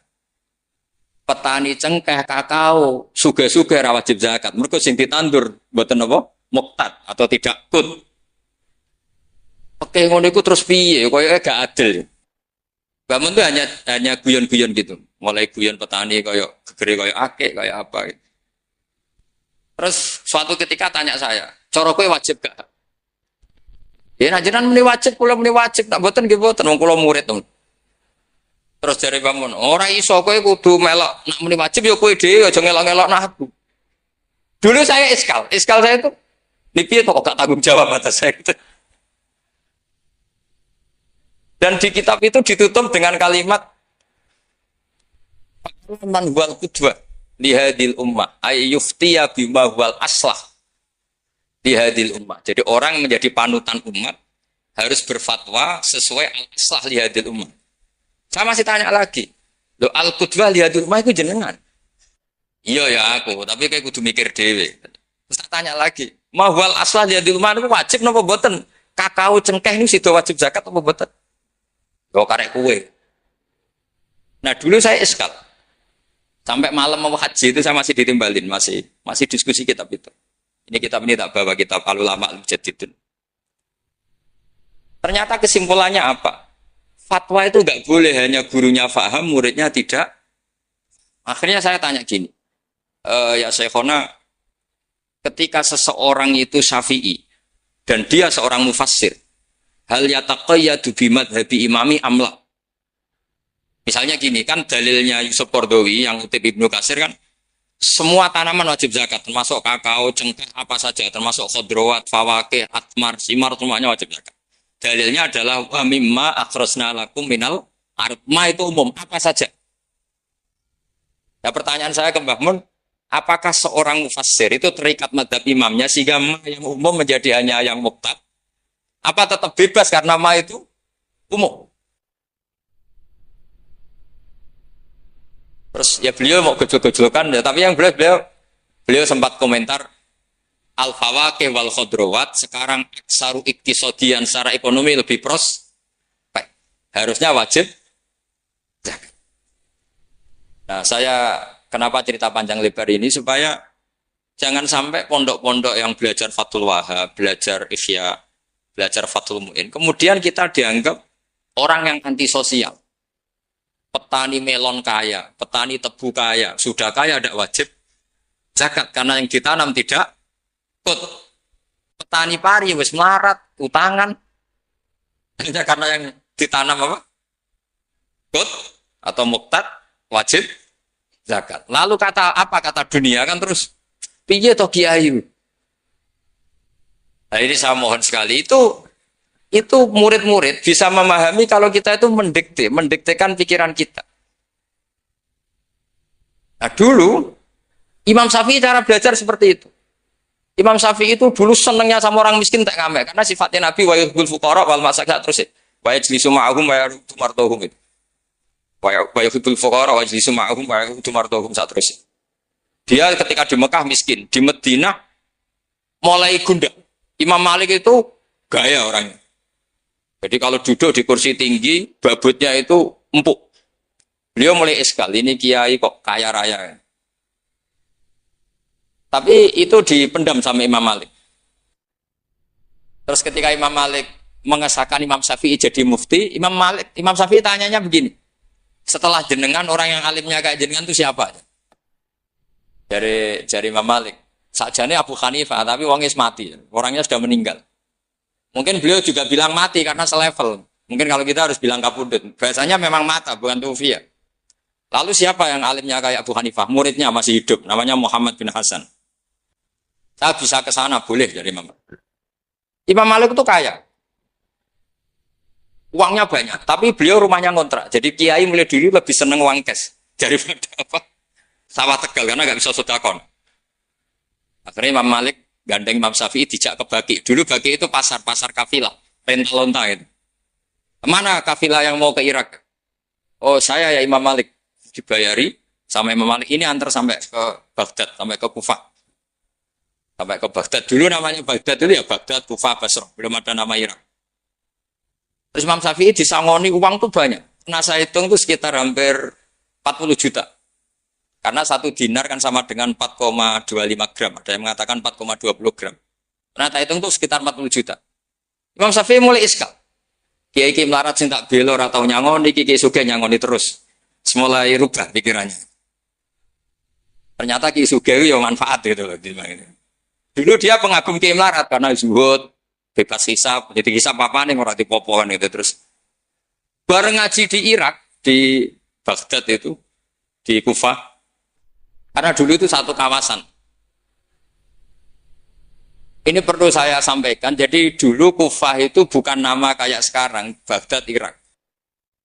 Petani cengkeh kakao sugih-sugih ora wajib zakat. Mergo sing ditandur mboten apa? Muqtad atau tidak kut. Oke ngono iku terus piye? Kaya gak adil. Mbah Mun tuh hanya guyon-guyon gitu. Mulai guyon petani kaya gegere kaya akik kaya apa gitu. Terus suatu ketika tanya saya, "Cara kowe wajib gak?" Ya nak jenengan muni wajib, kula muni wajib, tak mboten nggih mboten wong kula murid to. Terus jare pamun, ora iso kowe kudu melok nak muni wajib ya kowe dhewe aja ngelok-ngelok aku. Dulu saya iskal saya itu niki kok gak tanggung jawab atas saya itu. Dan di kitab itu ditutup dengan kalimat man wal qudwa li hadil ummah ay yuftiya bima wal aslah di hadil ummah. Jadi orang yang menjadi panutan umat harus berfatwa sesuai al-aslah li hadil ummah. Saya masih tanya lagi. Loh al-qudwah li hadil ummah itu jenengan? Iya ya aku, tapi kayak kudu mikir dhewe. Terus tak tanya lagi. Mahwal aslah li hadil ummah itu wajib napa mboten? Kakao cengkeh ini sido wajib zakat apa mboten? Yo karek kue. Nah dulu saya iskal. Sampai malam mau haji itu saya masih ditimbalin, masih diskusi kitab itu. Ini kitab ini tak bawa kitab Al-Ulama Al-Mujaddidun. Ternyata kesimpulannya apa? Fatwa itu nggak boleh hanya gurunya faham, muridnya tidak. Akhirnya saya tanya gini, ya Syekhona, ketika seseorang itu syafi'i dan dia seorang mufassir, hal yataqayyadu bimadhabi imami amla. Misalnya gini, kan dalilnya Yusuf Qardawi yang kutip Ibnu Katsir kan, semua tanaman wajib zakat, termasuk kakao, cengkeh, apa saja, termasuk khodrowat, fawakih, atmar, simar, semuanya wajib zakat. Dalilnya adalah wa mimma akhrajna lakum minal ardh. Ma itu umum, apa saja. Ya pertanyaan saya ke Mbah Mun, apakah seorang mufassir itu terikat madhab imamnya sehingga ma yang umum menjadi hanya yang muqtad? Apa tetap bebas karena ma itu umum? Terus ya beliau mau gejol-gejolkan ya, tapi yang beliau sempat komentar al-fawakih wal khodrowat sekarang aksaru iktisodian secara ekonomi lebih prospek. Harusnya wajib. Nah, saya kenapa cerita panjang lebar ini supaya jangan sampai pondok-pondok yang belajar Fathul Wahhab, belajar Ihya, belajar Fathul Mu'in, kemudian kita dianggap orang yang antisosial. Petani melon kaya, petani tebu kaya, sudah kaya tidak wajib zakat karena yang ditanam tidak kut. Petani pari wis melarat, utangan hanya karena yang ditanam apa? Kut atau muqtad wajib zakat. Lalu kata dunia kan terus piye to kiai? Nah ini saya mohon sekali itu murid-murid bisa memahami kalau kita itu mendiktekan pikiran kita. Nah dulu Imam Syafi'i cara belajar seperti itu. Imam Syafi'i itu dulu senengnya sama orang miskin tak ngamek karena sifatnya Nabi wa yuhibbul fuqara wal masakin terus wa yajlisu ma'ahum wa yarudu martuhum itu. Wa yuhibbul fuqara wa yajlisu ma'ahum wa yarudu martuhum terus. Dia ketika di Mekah miskin, di Madinah mulai gundah. Imam Malik itu gaya orangnya. Jadi kalau duduk di kursi tinggi, babutnya itu empuk. Beliau mulai iskal, ini kiai kok kaya raya. Tapi itu dipendam sama Imam Malik. Terus ketika Imam Malik mengesahkan Imam Syafi'i jadi mufti, Imam Syafi'i tanyanya begini. Setelah jenengan orang yang alimnya kayak jenengan itu siapa? Dari Imam Malik. Sajane Abu Hanifah, tapi wongnya mati. Orangnya sudah meninggal. Mungkin beliau juga bilang mati karena selevel. Mungkin kalau kita harus bilang kapundut. Bahasanya memang mata, bukan tufiya. Lalu siapa yang alimnya kayak Abu Hanifah? Muridnya masih hidup, namanya Muhammad bin Hasan. Saya bisa ke sana, boleh dari Imam Malik. Imam Malik itu kaya. Uangnya banyak, tapi beliau rumahnya ngontrak. Jadi kiai mulai dulu lebih seneng uang cash. Daripada apa? Sawah Tegal, karena nggak bisa sodakon. Akhirnya Imam Malik gandeng Imam Syafi'i dijak ke Baki. Dulu Baki itu pasar kafilah, rental lonta itu. Kemana kafilah yang mau ke Irak? Oh saya ya Imam Malik. Dibayari sama Imam Malik ini antar sampai ke Baghdad, sampai ke Kufah. Sampai ke Baghdad. Dulu namanya Baghdad itu ya Baghdad, Kufah, Basrah. Belum ada nama Irak. Terus Imam Syafi'i disangoni uang tuh banyak. Nah saya hitung itu sekitar hampir 40 juta. Karena 1 dinar kan sama dengan 4,25 gram. Ada yang mengatakan 4,20 gram. Nah saya hitung itu sekitar 40 juta. Imam Syafi'i mulai iskal. Kiai-kiai melarat sing tak belor atau nyangoni, kiai sugih nyangoni terus. Mulai rubah pikirannya. Ternyata kiai sugih itu ya manfaat gitu loh. Dulu dia pengagum kiai melarat karena zuhud, bebas hisab, jadi hisab apa nih orang dipopokan itu terus. Bareng ngaji di Irak, di Baghdad itu, di Kufah. Karena dulu itu satu kawasan. Ini perlu saya sampaikan. Jadi dulu Kufah itu bukan nama kayak sekarang, Baghdad Irak.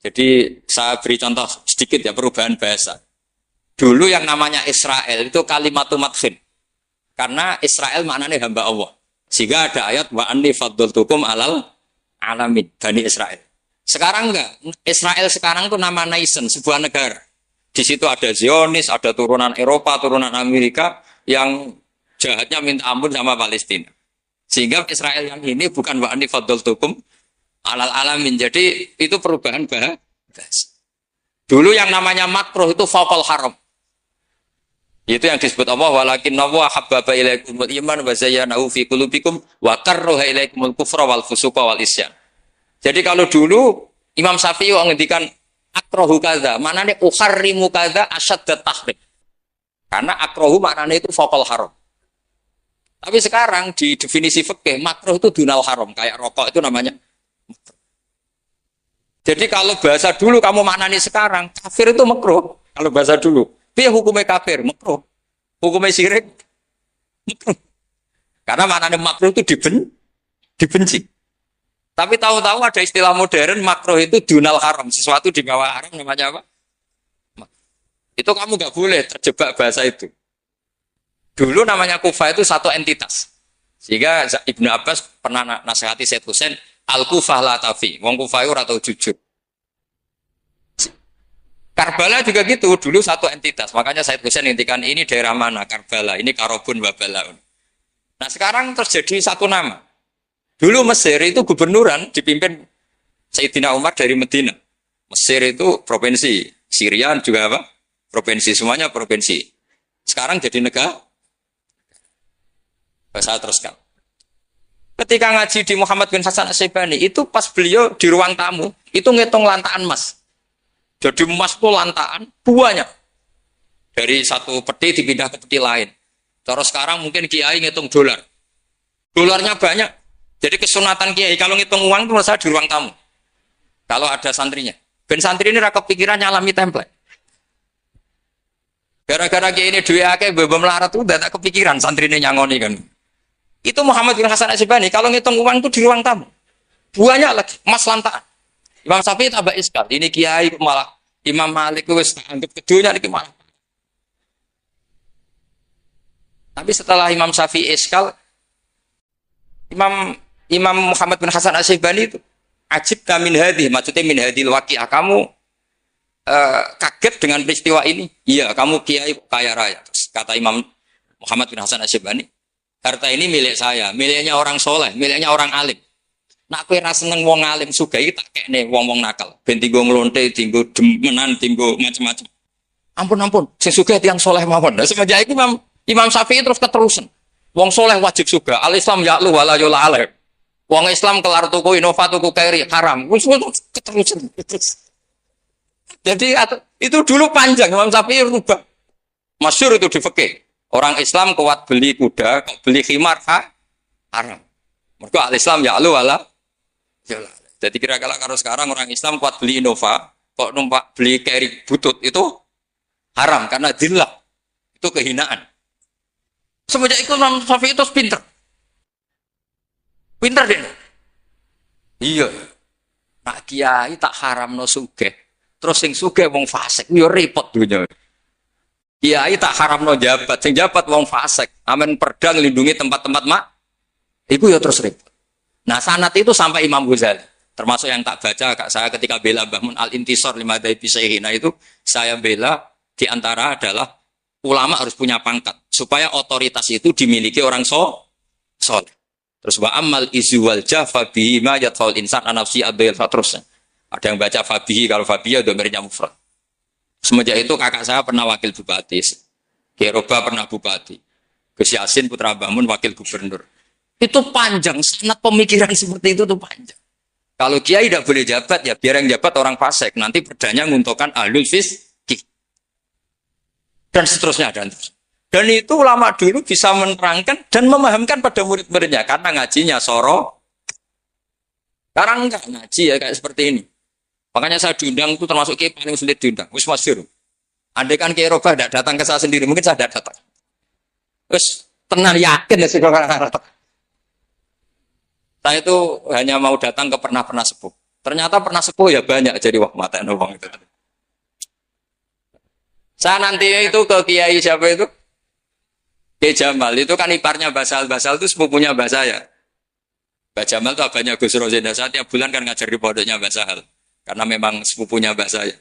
Jadi saya beri contoh sedikit ya perubahan bahasa. Dulu yang namanya Israel itu kalimatun madhin. Karena Israel maknanya hamba Allah. Sehingga ada ayat wa anni faddaltukum alal alamin Bani Israel. Sekarang enggak. Israel sekarang itu nama nation, sebuah negara. Di situ ada Zionis, ada turunan Eropa, turunan Amerika yang jahatnya minta ampun sama Palestina. Sehingga Israel yang ini bukan wa anni faddaltukum alal alamin. Jadi itu perubahan bahasa. Dulu yang namanya makruh itu faqal haram. Itu yang disebut Allah walakinna wa habbaba ilaikumul iman wa zayyanahu fi qulubikum wa karraha ilaikumul kufra wal fusuqa wal isyan. Jadi kalau dulu Imam Syafi'i ngendikan akrahu kadza, maknanya uharrimu kadza asyaddat tahrim. Karena akrahu maknanya itu faqal haram. Tapi sekarang di definisi fikih makruh itu dunal haram, kayak rokok itu namanya. Jadi kalau bahasa dulu kamu maknani sekarang, kafir itu makruh. Kalau bahasa dulu, piye hukumnya kafir? Makruh. Hukumnya syirik? Makruh. Karena maknanya makruh itu dibenci. Tapi tahu-tahu ada istilah modern, makruh itu dunal haram. Sesuatu di bawah haram namanya apa? Itu kamu nggak boleh terjebak bahasa itu. Dulu namanya Kufah itu satu entitas. Sehingga Ibnu Abbas pernah nasihati Said Husain, Al-Kufah la tafi. Wong Kufah itu atau jujur. Karbala juga gitu, dulu satu entitas. Makanya Said Husain intikan ini daerah mana? Karbala, ini Karobun wa Balaun. Nah sekarang terjadi satu nama. Dulu Mesir itu gubernuran dipimpin Sayyidina Umar dari Medina. Mesir itu provinsi, Syria juga apa? Provinsi, semuanya provinsi. Sekarang jadi negara. Saya teruskan. Ketika ngaji di Muhammad bin Hasan As-Syaibani, itu pas beliau di ruang tamu, itu ngitung lantaan emas. Jadi emas itu lantaan, buahnya. Dari satu peti dipindah ke peti lain. Terus sekarang mungkin kiai ngitung dolar. Dolarnya banyak. Jadi kesunatan kiai, kalau ngitung uang itu saya di ruang tamu. Kalau ada santrinya. Ben santri ini ra kepikiran nyalami template. Gara-gara kayak ini duwe akeh bebo melarat tuh udah tak kepikiran santri ini nyangoni kan. Itu Muhammad bin Hasan Asyibani kalau ngitung uang itu di ruang tamu. Banyak lagi, Mas lantaan. Imam Syafi'i tambah iskal. Ini kiai malah Imam Malik wis anggap kedunya niki malah. Tapi setelah Imam Syafi'i iskal, Imam Muhammad bin Hasan Asyibani itu ajib min hadhi, maksudnya min hadhil waqi'ah. Kamu kaget dengan peristiwa ini? Iya, kamu kiai kaya raya. Terus kata Imam Muhammad bin Hasan Asyibani, harta ini milik saya, miliknya orang soleh, miliknya orang alim. Nak kowe ra seneng wong alim sugih tak kekne wong-wong nakal. Ben tinggo nglonte, tinggo demenan, tinggo macam-macam. Ampun, sing sugih tiyang soleh mawon. Lah semenjak iku Imam Syafi'i terus keterusan. Wong soleh wajib sugih. Al Islam ya'lu wala yula alaih. Wong Islam kelar tuku Innova tuku Keri haram. Wis keterusan. Jadi itu dulu panjang Imam Syafi'i rubah. Masyhur itu di fikih. Orang Islam kuat beli kuda, beli khimar haram. Mergo Al Islam ya'lu wala jadi kira-kira kalau sekarang orang Islam kuat beli Innova, kok numpak beli Keri butut itu haram karena dillah. Itu kehinaan. Semenjak itu Imam Syafi'i itu pinter. Pinter deh. Iya. Nak kiai tak haram no sugih. Terus sing sugih wong fasik, yo repot dunya. Kiai tak haram no jabat, sing jabat wong fasik. Amen perda nglindungi tempat-tempat mak. Iku yo terus repot. Nah sanad itu sampai Imam Ghazali, termasuk yang tak baca kak saya ketika bela Bahmun al-Intisar lima daibi sahihina itu saya bela diantara adalah ulama harus punya pangkat supaya otoritas itu dimiliki orang soleh. Terus wa amal izu wal jafa bihi ma yadfaul insan anafsi adil fatrusnya. Ada yang baca fabihi kalau fabiya domirnya mufrad. Semenjak itu kakak saya pernah wakil bupati, Keroba pernah bupati, Gus Yasin putra Bahmun wakil gubernur. Itu panjang, sangat pemikiran seperti itu tuh panjang. Kalau kiai tidak boleh jabat, ya biar yang jabat orang fasik. Nanti perdanya nguntungkan ahlul fiqih. Dan seterusnya. Dan itu ulama dulu bisa menerangkan dan memahamkan pada murid-muridnya. Karena ngajinya soro. Sekarang enggak ngaji ya kayak seperti ini. Makanya saya diundang itu termasuk kiai paling sulit diundang. Wis masyhur. Andai kan kiai Robah tidak datang ke saya sendiri, mungkin saya tidak datang. Wis tenang yakin ya sih kalau datang. Saya itu hanya mau datang ke pernah sepuh. Ternyata pernah sepuh ya banyak jadi wah mata uang itu. Saya nanti itu ke kiai siapa itu? Kiai Jamal itu kan iparnya Basal itu sepupunya Mbah saya. Mbah Jamal itu abahnya Gus Rozenda. Saya tiap bulan kan ngajar di pondoknya Basal karena memang sepupunya Mbah saya.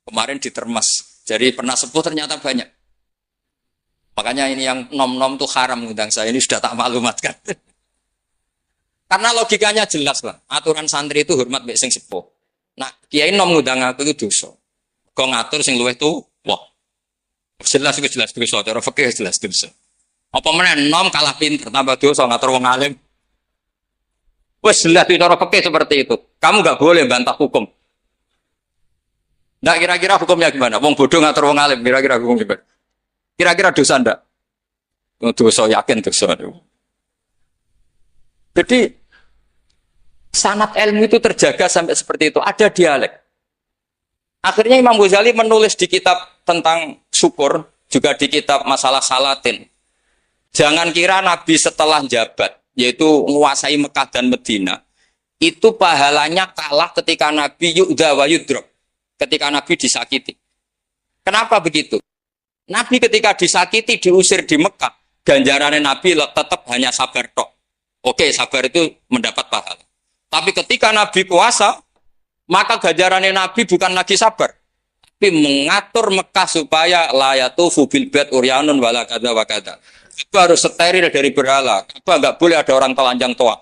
Kemarin di Termas. Jadi pernah sepuh ternyata banyak. Makanya ini yang nom-nom tuh haram ngundang saya ini sudah tak maklumatkan. Karena logikanya jelas lah. Aturan santri itu hormat mbek sing sepuh. Nah, kiai nom ngundang aku itu dosa. Kok ngatur sing luwih tuh, wah. Jelas dosa. Cara fikih jelas dosa. Apa meneh nom kalah pinter tambah dosa ngatur wong alim. Wes jelas di cara fikih seperti itu. Kamu enggak boleh bantah hukum. Nah, kira-kira hukumnya gimana? Wong bodoh ngatur wong alim, kira-kira hukum gimana? Kira-kira dosa ndak? Dosa yakin dosa. Jadi sanad ilmu itu terjaga sampai seperti itu. Ada dialek. Akhirnya Imam Ghazali menulis di kitab tentang syukur, juga di kitab masalah salatin. Jangan kira Nabi setelah jabat, yaitu menguasai Mekah dan Medina, itu pahalanya kalah ketika Nabi yu'dha wa yudrok. Ketika Nabi disakiti. Kenapa begitu? Nabi ketika disakiti, diusir di Mekah, ganjarannya Nabi tetap hanya sabar tok. Oke, sabar itu mendapat pahala. Tapi ketika Nabi kuasa, maka ganjarannya Nabi bukan lagi sabar, tapi mengatur Mekah supaya layatufu bil bait uryanun wala kada wa kada. Itu harus steril dari berhala. Apa enggak boleh ada orang telanjang tua.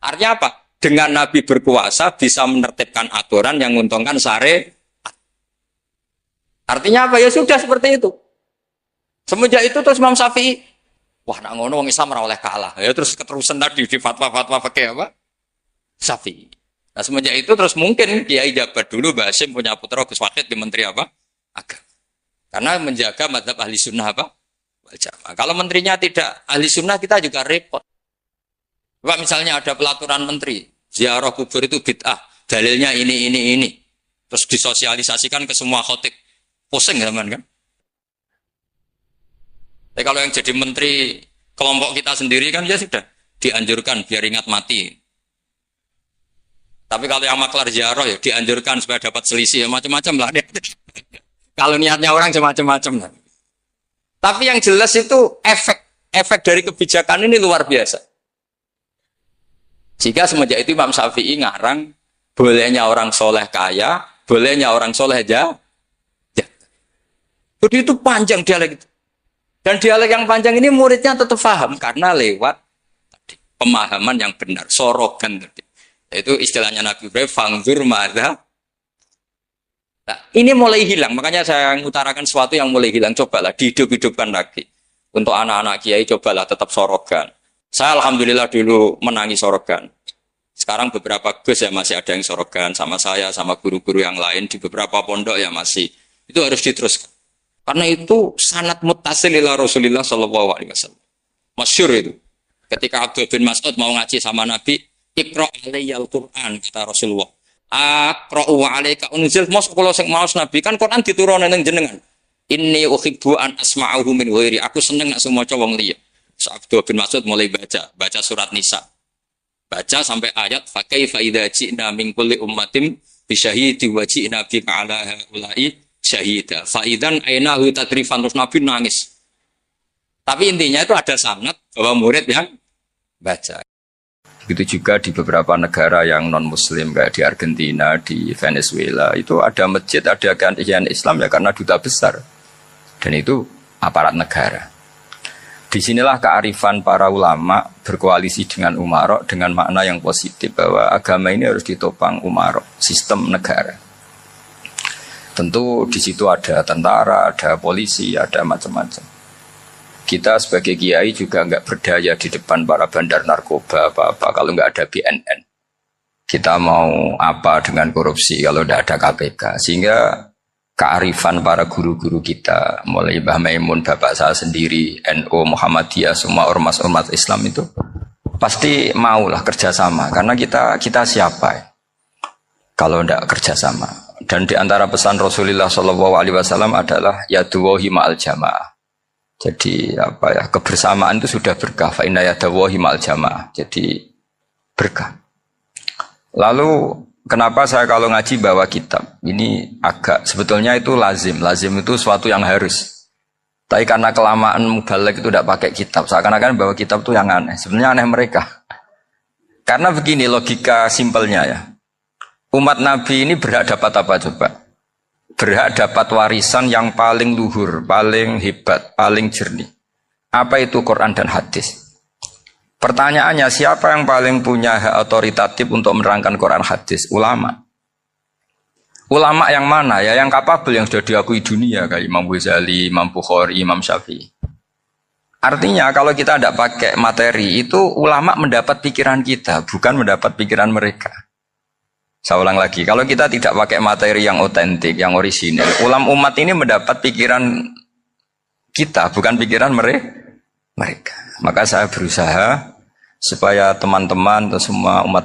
Artinya apa? Dengan Nabi berkuasa bisa menertibkan aturan yang menguntungkan syariat. Artinya apa? Ya sudah seperti itu. Semenjak itu terus Imam Syafi'i, wah nak ngono wong Islam ora oleh kalah. Ya terus keterusan tadi di fatwa-fatwa fikih apa? Syafi'i. Nah semenjak itu terus mungkin Kiai jabat dulu Mbah Hasyim punya putra Gus Wahid di Menteri apa? Agama. Karena menjaga mazhab ahli sunnah apa? Wal jamaah. Kalau menterinya tidak ahli sunnah kita juga repot. Coba misalnya ada pelaturan menteri, ziarah kubur itu bid'ah, dalilnya ini. terus disosialisasikan ke semua khotib. Pusing zaman kan. Tapi kalau yang jadi menteri kelompok kita sendiri kan ya sudah dianjurkan biar ingat mati. Tapi kalau yang maklar ziarah ya dianjurkan supaya dapat selisih ya macam-macam lah. Kalau niatnya orang macam-macam lah. Tapi yang jelas itu efek dari kebijakan ini luar biasa. Jika semenjak itu Imam Syafi'i ngarang bolehnya orang soleh kaya, bolehnya orang soleh aja. Jadi itu panjang dialek itu. Dan dialek yang panjang ini muridnya tetap paham karena lewat pemahaman yang benar, sorogan tadi. Itu istilahnya Nabi Ibrahim, fangzur madza. Nah, ini mulai hilang, makanya saya mengutarakan sesuatu yang mulai hilang. Cobalah dihidup-hidupkan lagi. Untuk anak-anak kiai cobalah tetap sorogan. Saya alhamdulillah dulu menangi sorogan. Sekarang beberapa gus ya masih ada yang sorogan sama saya, sama guru-guru yang lain di beberapa pondok ya masih. Itu harus diteruskan. Karena itu sanad muttasil ila Rasulillah sallallahu alaihi wasallam. Masyhur itu. Ketika Abdul bin Mas'ud mau ngaji sama Nabi, Iqra' alayyal Qur'an kata Rasulullah. Aqra'u wa 'alaika unzil. Mos kula sing maos Nabi kan Quran diturunke ning jenengan. Inni uhibbu an asma'ahu min ghairi. Aku seneng nek semua wong liya. Abdul bin Mas'ud mulai baca surat Nisa. Baca sampai ayat fa kaifa idza ji'na min kulli ummatin bi syahidi wa ji'na bika 'ala haula'i syahida. Fa idzan ainahu tadrifan terus Nabi nangis. Tapi intinya itu ada sanad bahwa murid yang baca. Begitu juga di beberapa negara yang non-muslim kayak di Argentina, di Venezuela itu ada masjid, ada kajian Islam ya karena duta besar. Dan itu aparat negara. Disinilah kearifan para ulama berkoalisi dengan umarok dengan makna yang positif bahwa agama ini harus ditopang umarok, sistem negara. Tentu di situ ada tentara, ada polisi, ada macam-macam. Kita sebagai kiai juga nggak berdaya di depan para bandar narkoba apa-apa kalau nggak ada BNN. Kita mau apa dengan korupsi kalau tidak ada KPK? Sehingga kearifan para guru-guru kita, mulai Mbah Maimun, bapak saya sendiri, NU, Muhammadiyah, semua ormas-ormas Islam itu pasti maulah kerjasama. Karena kita siapa ya? Kalau tidak kerjasama. Dan di antara pesan Rasulullah SAW adalah yaduwahi ma'al jamaah. Jadi kebersamaan itu sudah berkah. Fa inna yadawahi ma'al jamaah. Jadi berkah. Lalu kenapa saya kalau ngaji bawa kitab? Ini agak sebetulnya itu lazim. Lazim itu suatu yang harus. Tapi karena kelamaan mubalek itu tidak pakai kitab. Seakan-akan bawa kitab itu yang aneh. Sebenarnya aneh mereka. Karena begini logika simpelnya ya. Umat Nabi ini berhak dapat apa coba? Berhak dapat warisan yang paling luhur, paling hebat, paling jernih. Apa itu Quran dan hadis? Pertanyaannya, siapa yang paling punya hak otoritatif untuk menerangkan Quran hadis? Ulama. Ulama yang mana? Ya yang kapabel, yang sudah diakui dunia kayak Imam Ghazali, Imam Bukhari, Imam Syafi'i. Artinya kalau kita tidak pakai materi itu ulama mendapat pikiran kita, bukan mendapat pikiran mereka. Saya ulang lagi, kalau kita tidak pakai materi yang otentik, yang orisinil, umat ini mendapat pikiran kita, bukan pikiran mereka. Maka saya berusaha supaya teman-teman atau semua umat